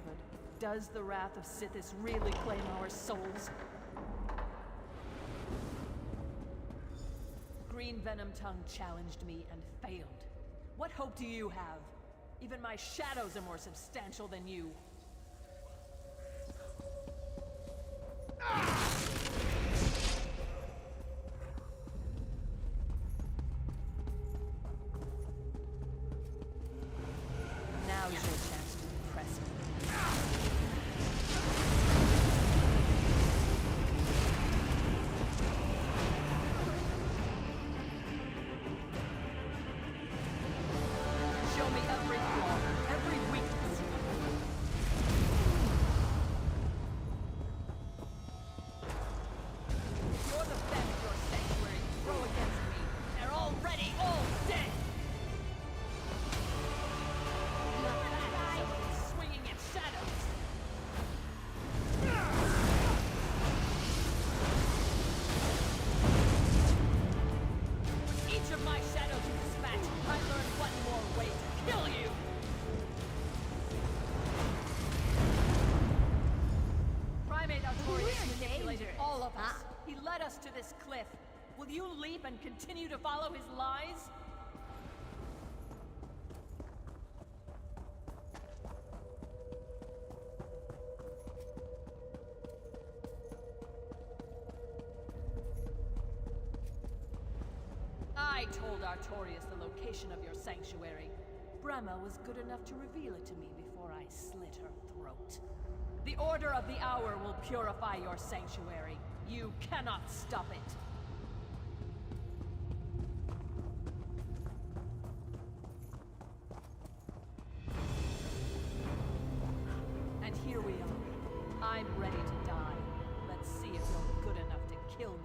does the wrath of Sithis really claim our souls? Green Venom Tongue challenged me and failed. What hope do you have? Even my shadows are more substantial than you. Now's your chance to impress me. Show me every flaw, every weakness. If you're the best your sanctuary can throw against me, they're already all dead! Something's swinging its shadows. With each of my shadows you dispatch, I learned one more way to kill you! Primate Artorias manipulated all of us. He led us to this cliff. Will you leap and continue to follow his lies? I told Artorias the location of your sanctuary. Brahma was good enough to reveal it to me before I slit her throat. The Order of the Hour will purify your sanctuary. You cannot stop it. And here we are. I'm ready to die. Let's see if you're good enough to kill me.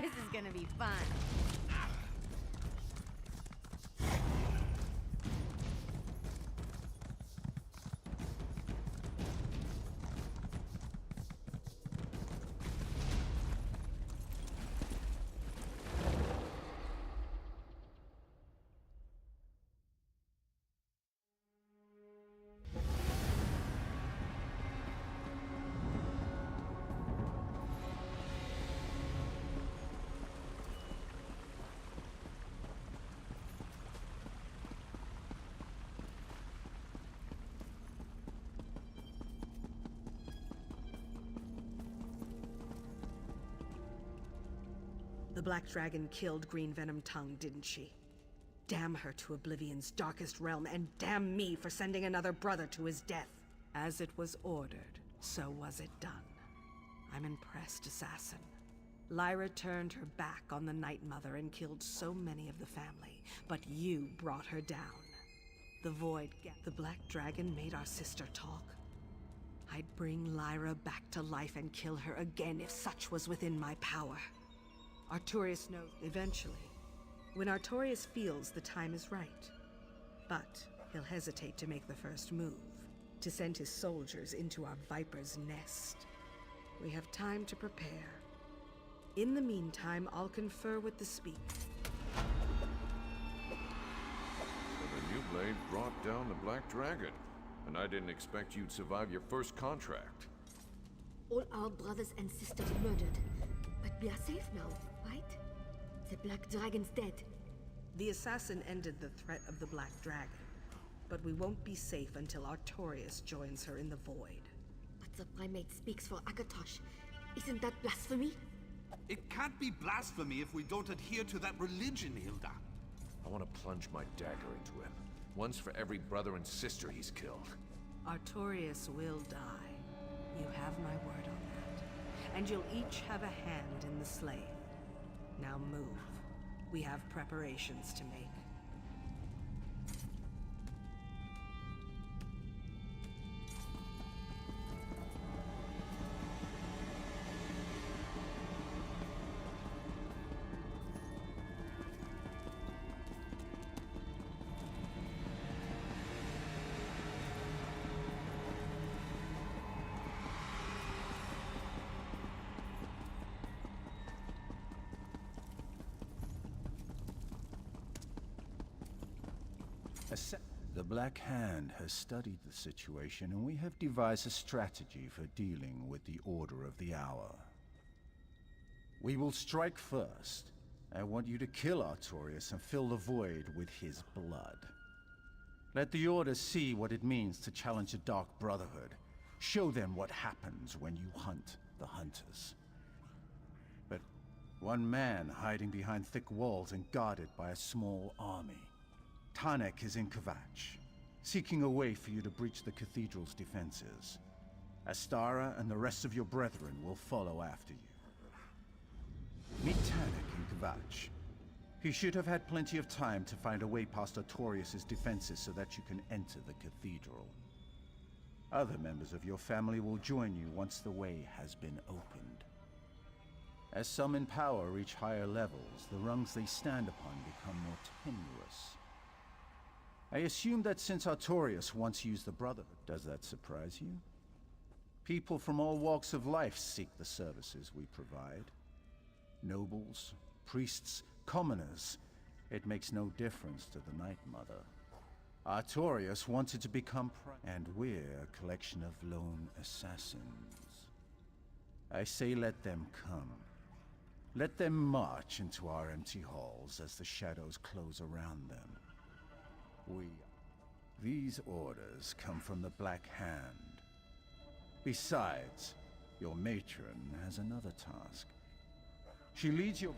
This is gonna be fun. The Black Dragon killed Green Venom Tongue, didn't she? Damn her to Oblivion's darkest realm, and damn me for sending another brother to his death. As it was ordered, so was it done. I'm impressed, assassin. Lyra turned her back on the Night Mother and killed so many of the family, but you brought her down. The Void, the Black Dragon made our sister talk. I'd bring Lyra back to life and kill her again if such was within my power. Artorias knows eventually, when Artorias feels the time is right. But he'll hesitate to make the first move, to send his soldiers into our Viper's nest. We have time to prepare. In the meantime, I'll confer with the Speak. So the new blade brought down the Black Dragon, and I didn't expect you'd survive your first contract. All our brothers and sisters murdered. But we are safe now, right? The Black Dragon's dead. The assassin ended the threat of the Black Dragon, but we won't be safe until Artorias joins her in the Void. But the Primate speaks for Akatosh. Isn't that blasphemy? It can't be blasphemy if we don't adhere to that religion, Hilda. I want to plunge my dagger into him. Once for every brother and sister he's killed. Artorias will die. You have my word on that. And you'll each have a hand in the slaying. Now move. We have preparations to make. The Black Hand has studied the situation, and we have devised a strategy for dealing with the Order of the Hour. We will strike first. I want you to kill Artorias and fill the Void with his blood. Let the Order see what it means to challenge the Dark Brotherhood. Show them what happens when you hunt the Hunters. But one man hiding behind thick walls and guarded by a small army. Tanek is in Kvatch, seeking a way for you to breach the cathedral's defenses. Astara and the rest of your brethren will follow after you. Meet Tanek in Kvatch. He should have had plenty of time to find a way past Artorias' defenses so that you can enter the cathedral. Other members of your family will join you once the way has been opened. As some in power reach higher levels, the rungs they stand upon become more tenuous. I assume that since Artorias once used the Brotherhood, does that surprise you? People from all walks of life seek the services we provide. Nobles, priests, commoners. It makes no difference to the Night Mother. Artorias wanted to become and we're a collection of lone assassins. I say let them come. Let them march into our empty halls as the shadows close around them. These orders come from the Black Hand. Besides, your matron has another task. She leads your...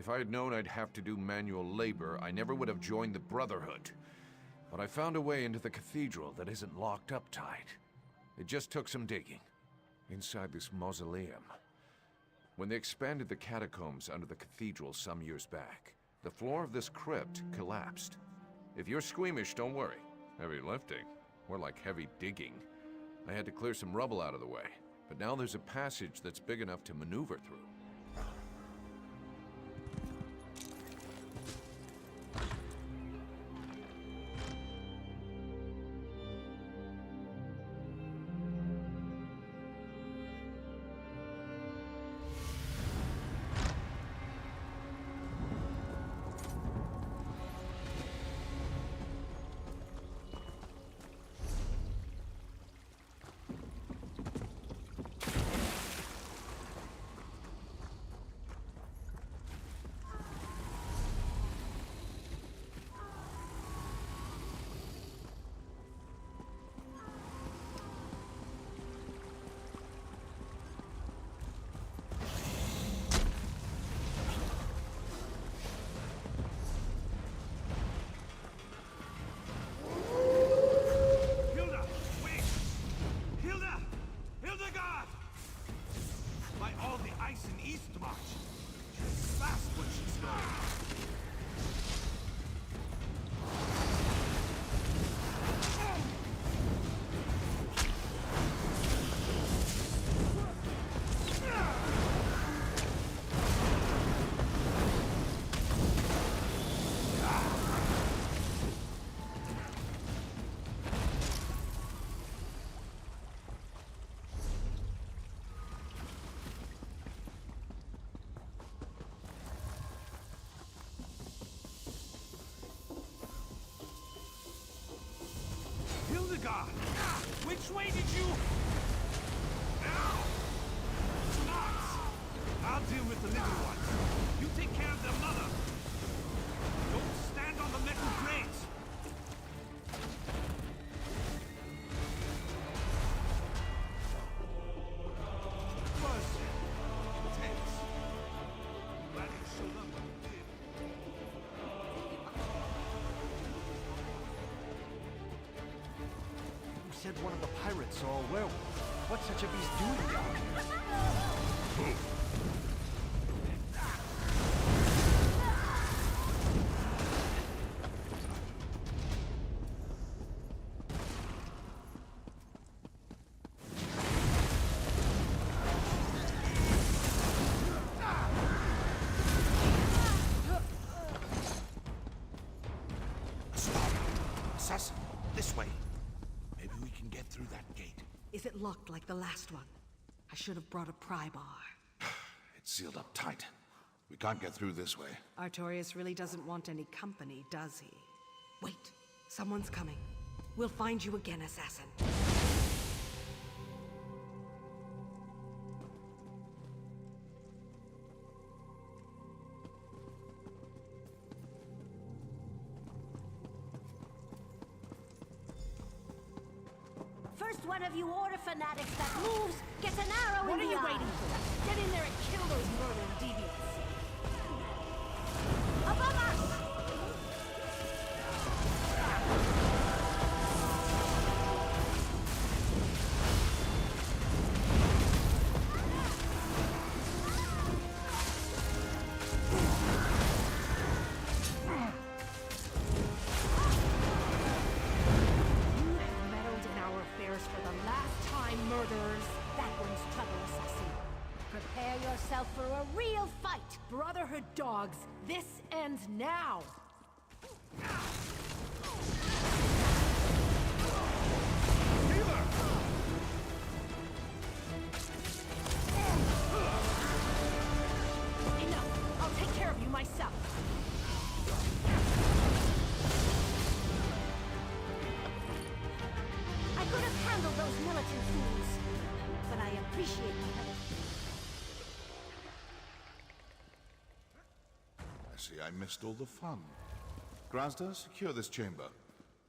If I had known I'd have to do manual labor, I never would have joined the Brotherhood. But I found a way into the cathedral that isn't locked up tight. It just took some digging. Inside this mausoleum. When they expanded the catacombs under the cathedral some years back, the floor of this crypt collapsed. If you're squeamish, don't worry. Heavy lifting. More like heavy digging. I had to clear some rubble out of the way. But now there's a passage that's big enough to maneuver through. cigar! Which way did you... Now! Smart! I'll deal with the little ones. You take care of their mother. Don't stand on the metal grates. Was intense. Glad you showed up when you did. You said one of the pirates saw a werewolf. What's such a beast doing down here? Assassin, this way. Maybe we can get through that gate. Is it locked like the last one? I should have brought a pry bar. It's sealed up tight. We can't get through this way. Artorias really doesn't want any company, does he? Wait, someone's coming. We'll find you again, assassin. First one of you order fanatics that moves gets an arrow What in are the you eye. waiting for? Get in there and kill those murdered deviants. Above us! For the last time, murderers. That one's trouble, assassin. Prepare yourself for a real fight. Brotherhood dogs, this ends now. Enough. I'll take care of you myself. I could have handled those militant fools, but I appreciate the help. I see I missed all the fun. Grazda, secure this chamber.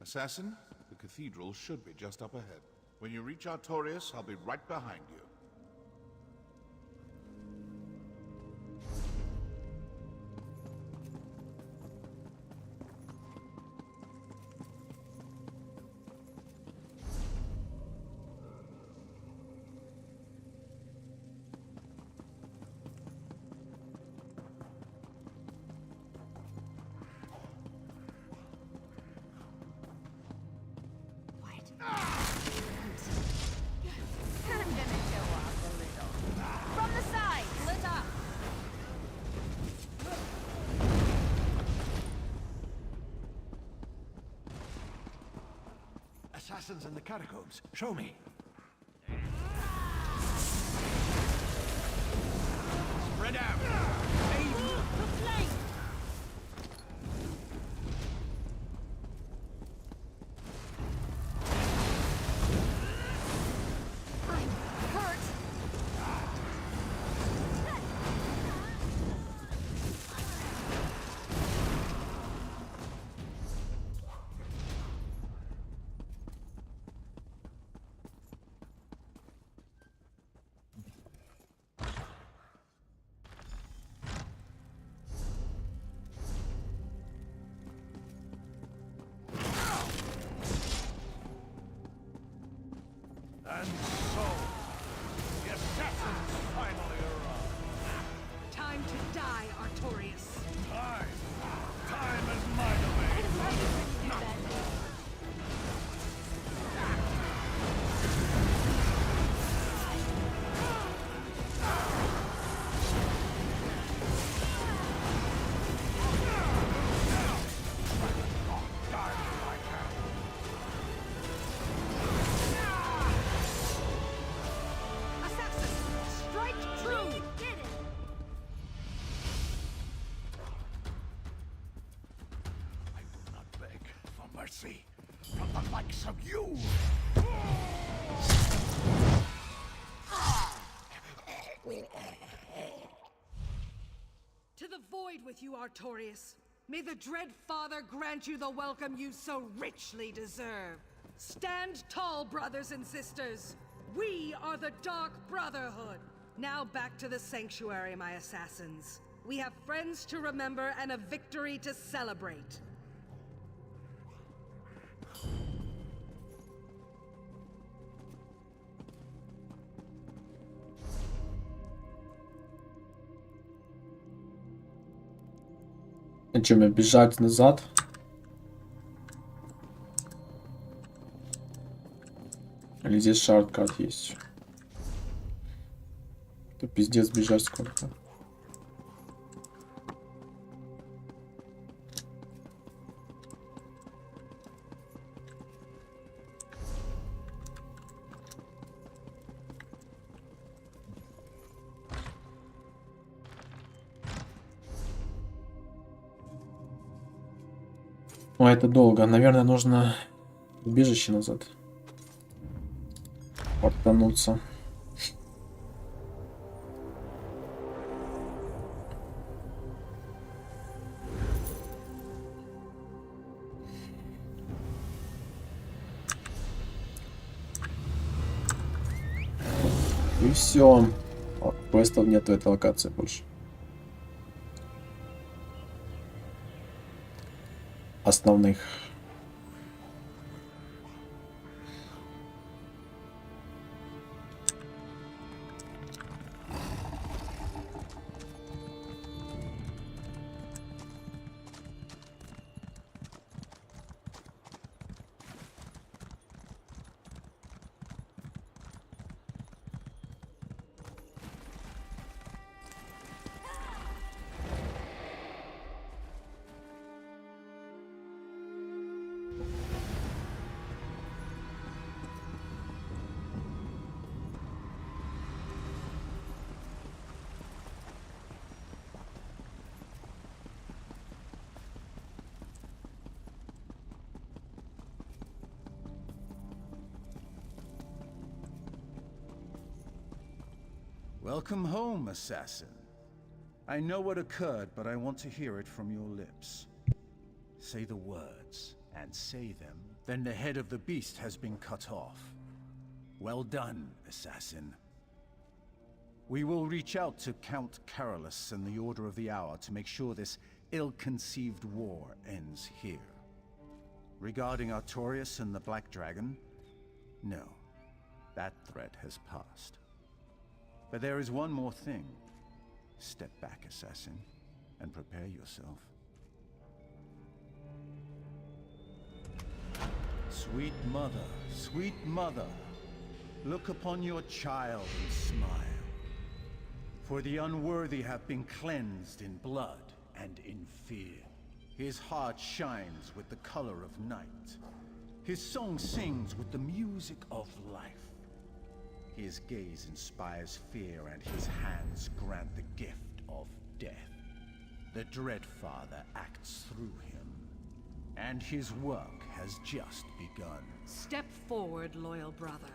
Assassin, the cathedral should be just up ahead. When you reach Artorias, I'll be right behind you. I'm gonna show off a little. From the side, lit up. Assassins in the catacombs. Show me. Spread out. Aim the flame! And so, the assassins finally arrive. Time to die, Artorias. Time is my domain. Mercy from the likes of you! void with you, Artorias. May the Dread Father grant you the welcome you so richly deserve. Stand tall, brothers and sisters. We are the Dark Brotherhood. Now back to the sanctuary, my assassins. We have friends to remember and a victory to celebrate. И что, мне бежать назад? Или здесь шорткат есть? То пиздец бежать сколько. Ой, это долго. Наверное, нужно в убежище назад. Портануться. И все. Квестов нет в этой локации больше. Основных. Welcome home, assassin. I know what occurred, but I want to hear it from your lips. Say the words, and say them, then the head of the beast has been cut off. Well done, assassin. We will reach out to Count Carolus and the Order of the Hour to make sure this ill-conceived war ends here. Regarding Artorias and the Black Dragon, no, that threat has passed. But there is one more thing. Step back, assassin, and prepare yourself. Sweet mother, look upon your child and smile. For the unworthy have been cleansed in blood and in fear. His heart shines with the color of night. His song sings with the music of life. His gaze inspires fear, and his hands grant the gift of death. The Dread Father acts through him, and his work has just begun. Step forward, loyal brother.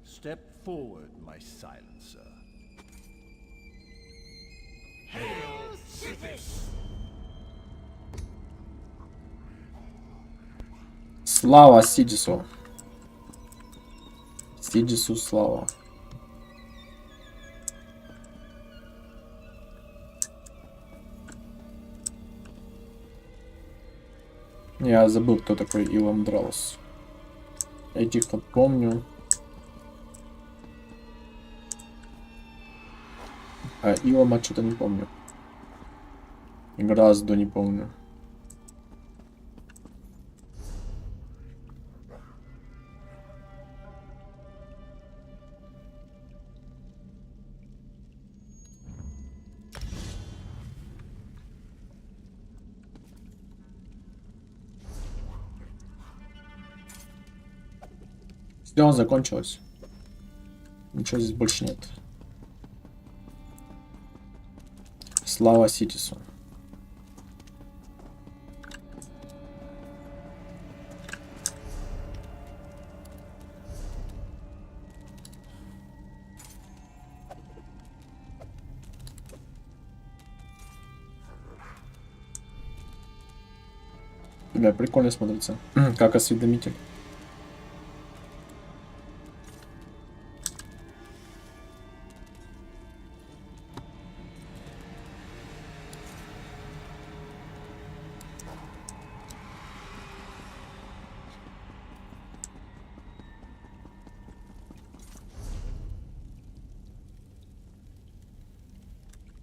Step forward, my silencer. Hail, Sithis! Слава Сидису. Сидису слава. Я забыл, кто такой Илом Драус. Этих-то помню. А Илома что-то не помню. Гразду не помню. Все, закончилось. Ничего здесь больше нет. Слава Ситису. Бля, прикольно смотрится. Как осведомитель.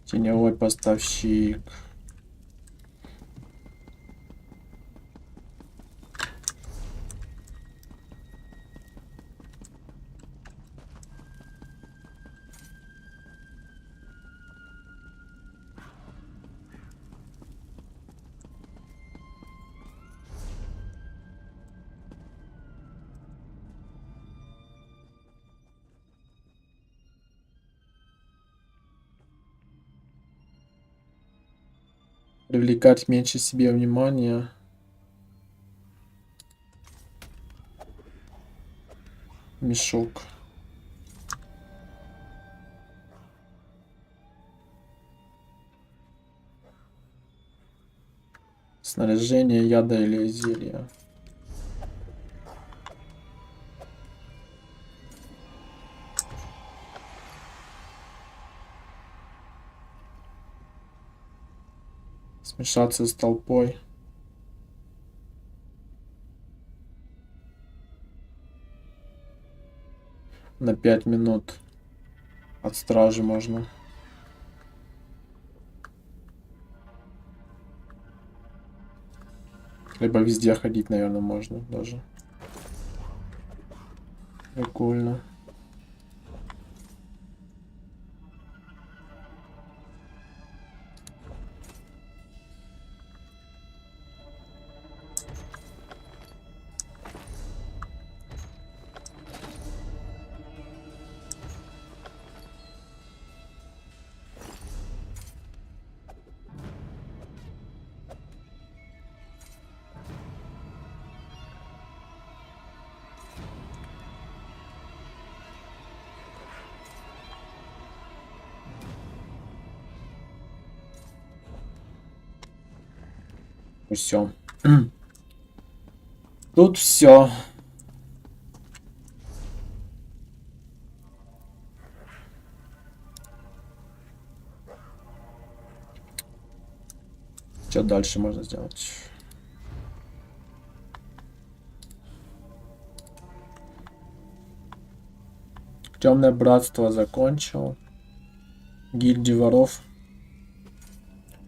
Теневой поставщик. Привлекать меньше себе внимания. Мешок. Снаряжение, яда или зелья. Смешаться с толпой. На 5 минут от стражи можно. Либо везде ходить, наверное, можно даже. Прикольно. Все. Тут все. Что дальше можно сделать? Темное братство закончил. Гильдию воров.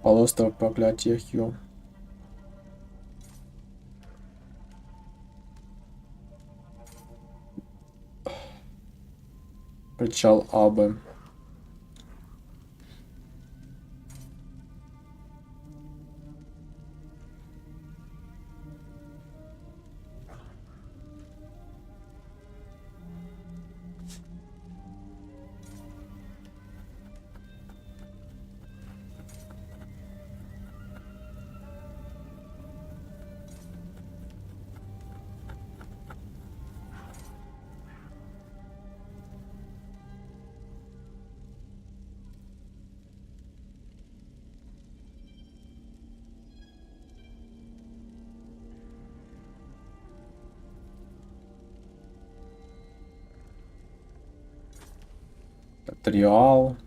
Полуостров проклятия Хью. Причал Абы. Триал.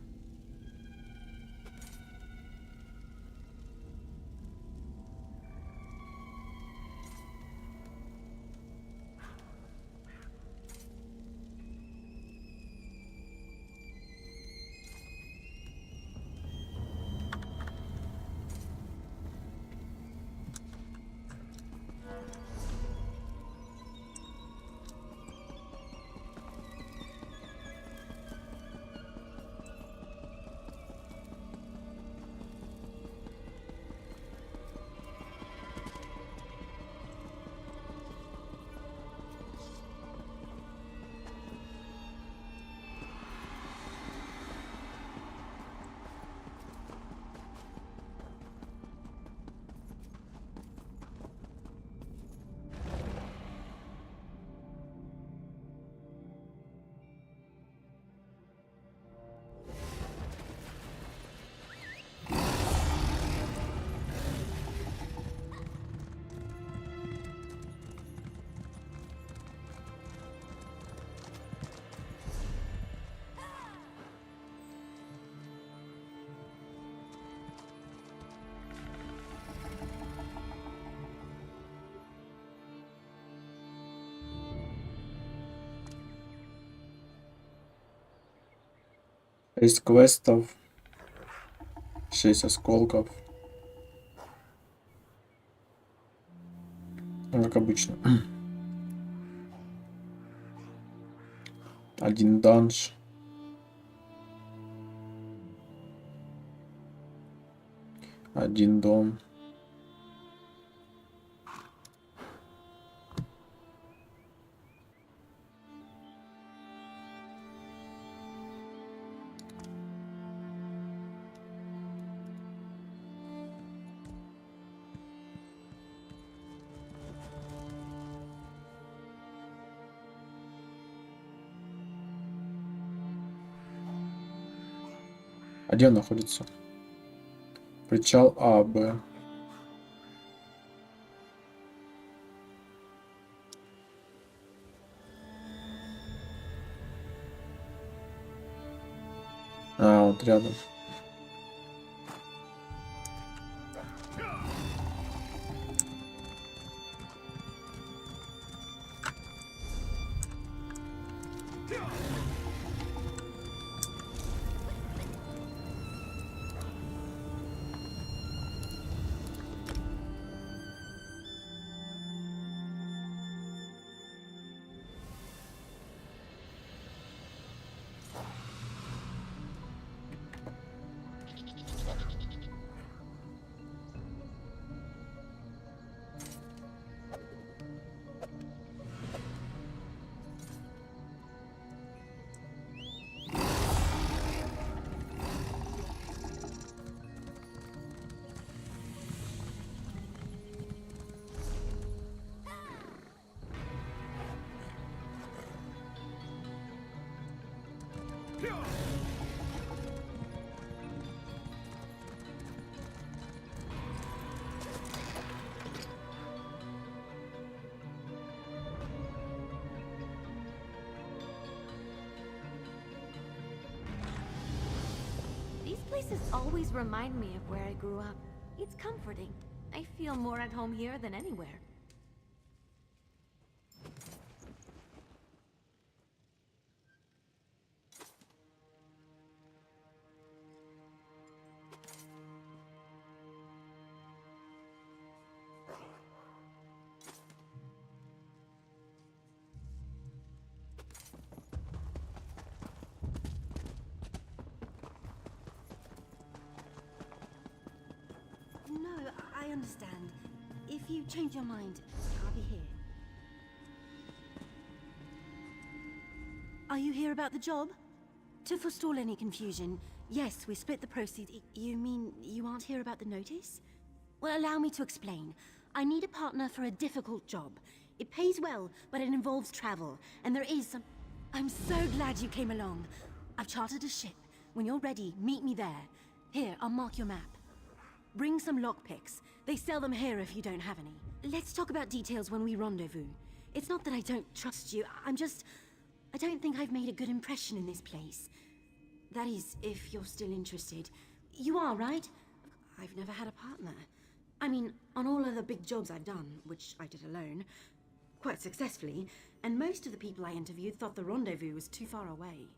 6 квестов, 6 осколков. Ну, как обычно. 1 данж. Один дом. А где он находится? Причал А, Б. А, вот рядом. These places always remind me of where I grew up. It's comforting. I feel more at home here than anywhere. No, I understand. If you change your mind, I'll be here. Are you here about the job? To forestall any confusion, yes, we split the proceeds. You mean you aren't here about the notice? Well, allow me to explain. I need a partner for a difficult job. It pays well, but it involves travel, and there is some... I'm so glad you came along. I've chartered a ship. When you're ready, meet me there. Here, I'll mark your map. Bring some lockpicks. They sell them here if you don't have any. Let's talk about details when we rendezvous. It's not that I don't trust you, I'm just... I don't think I've made a good impression in this place. That is, if you're still interested. You are, right? I've never had a partner. I mean, on all of the big jobs I've done, which I did alone, quite successfully, and most of the people I interviewed thought the rendezvous was too far away.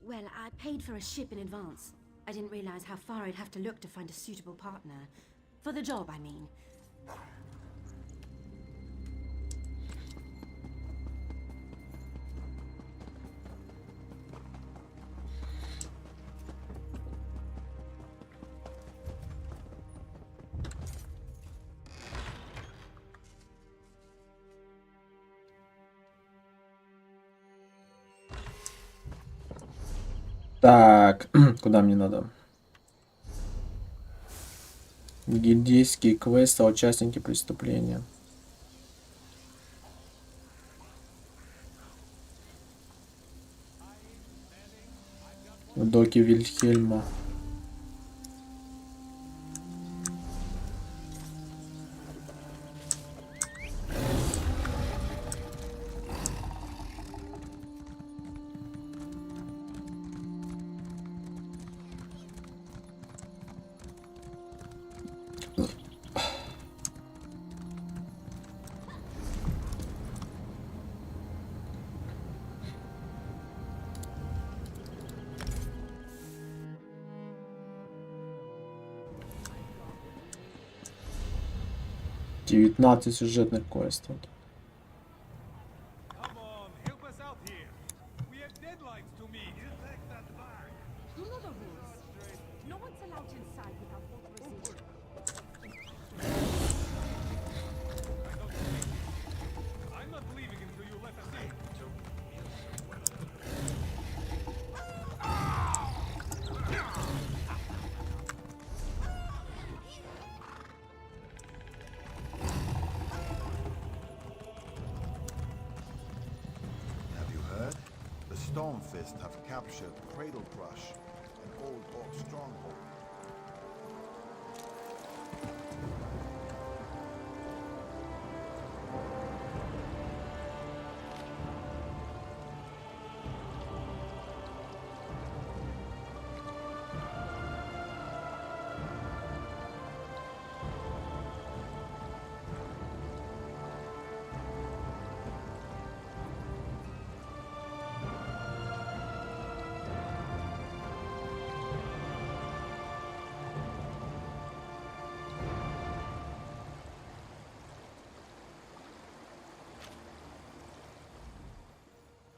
Well, I paid for a ship in advance. I didn't realize how far I'd have to look to find a suitable partner. For the job, I mean. Так, куда мне надо? Гильдейский квест, участники преступления. В доке Вильхельма. 19 сюжетных квестов. Stormfist have captured Cradle Crush, an old orc stronghold.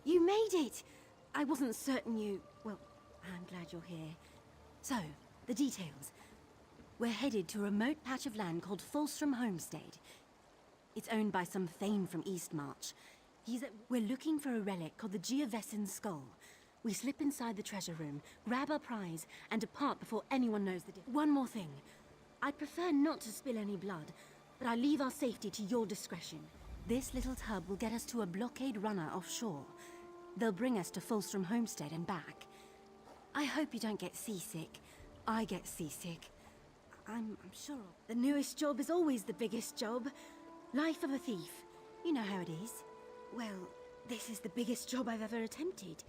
You made it! I wasn't certain you... Well, I'm glad you're here. So, the details. We're headed to a remote patch of land called Fulstrom Homestead. It's owned by some Thane from Eastmarch. We're looking for a relic called the Geovessan Skull. We slip inside the treasure room, grab our prize, and depart before anyone knows the difference. One more thing. I'd prefer not to spill any blood, but I leave our safety to your discretion. This little tub will get us to a blockade runner offshore. They'll bring us to Fulstrom Homestead and back. I hope you don't get seasick. I get seasick. I'm sure the newest job is always the biggest job. Life of a thief. You know how it is. Well, this is the biggest job I've ever attempted.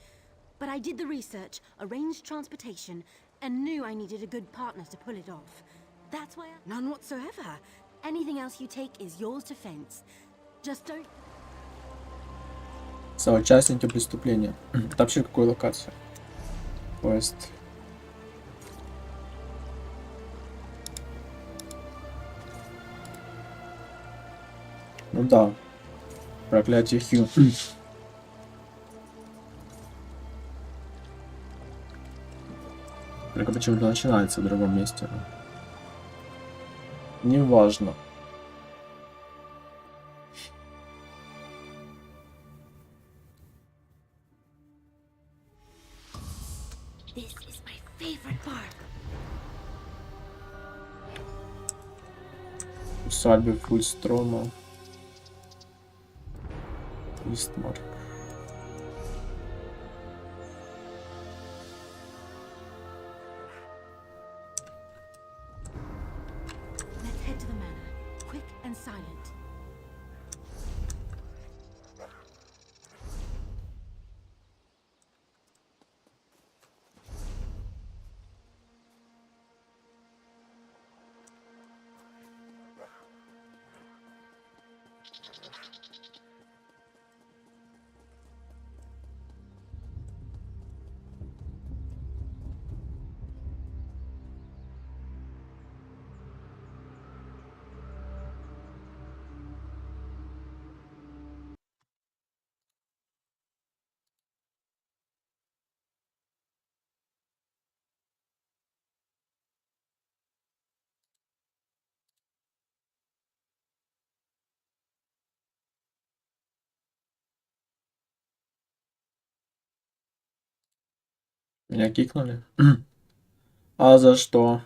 But I did the research, arranged transportation, and knew I needed a good partner to pull it off. That's why None whatsoever. Anything else you take is yours to fence. Just don't... Соучастники преступления. Это вообще какой локации? Квест. Ну да. Проклятие Хью. Только почему-то начинается в другом месте. Неважно. This is my favorite part. Усадьбы Фульстрома. Истмарк. Let's head to the manor, quick and silent. Меня кикнули. А за что?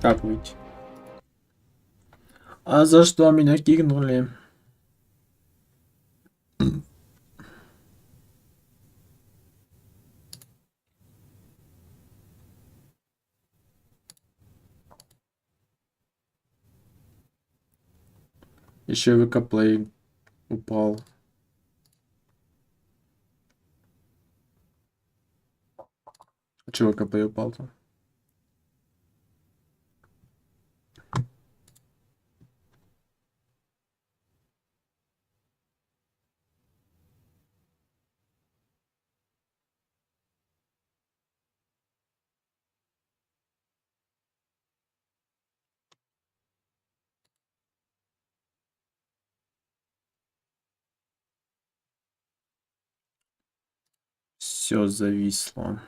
Как выйти? А за что меня кикнули? Еще и ВК-плей упал. Чего КП упал-то? Все зависло.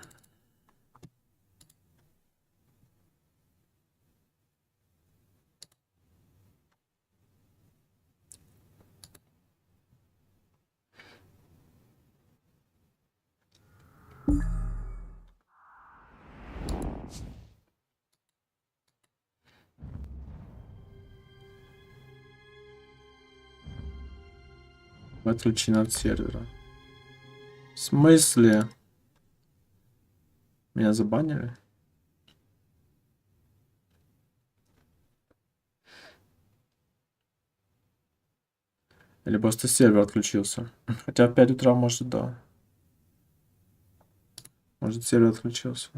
Отключен от сервера. В смысле? Меня забанили? Или просто сервер отключился? Хотя в 5 утра, может, да. Может, сервер отключился.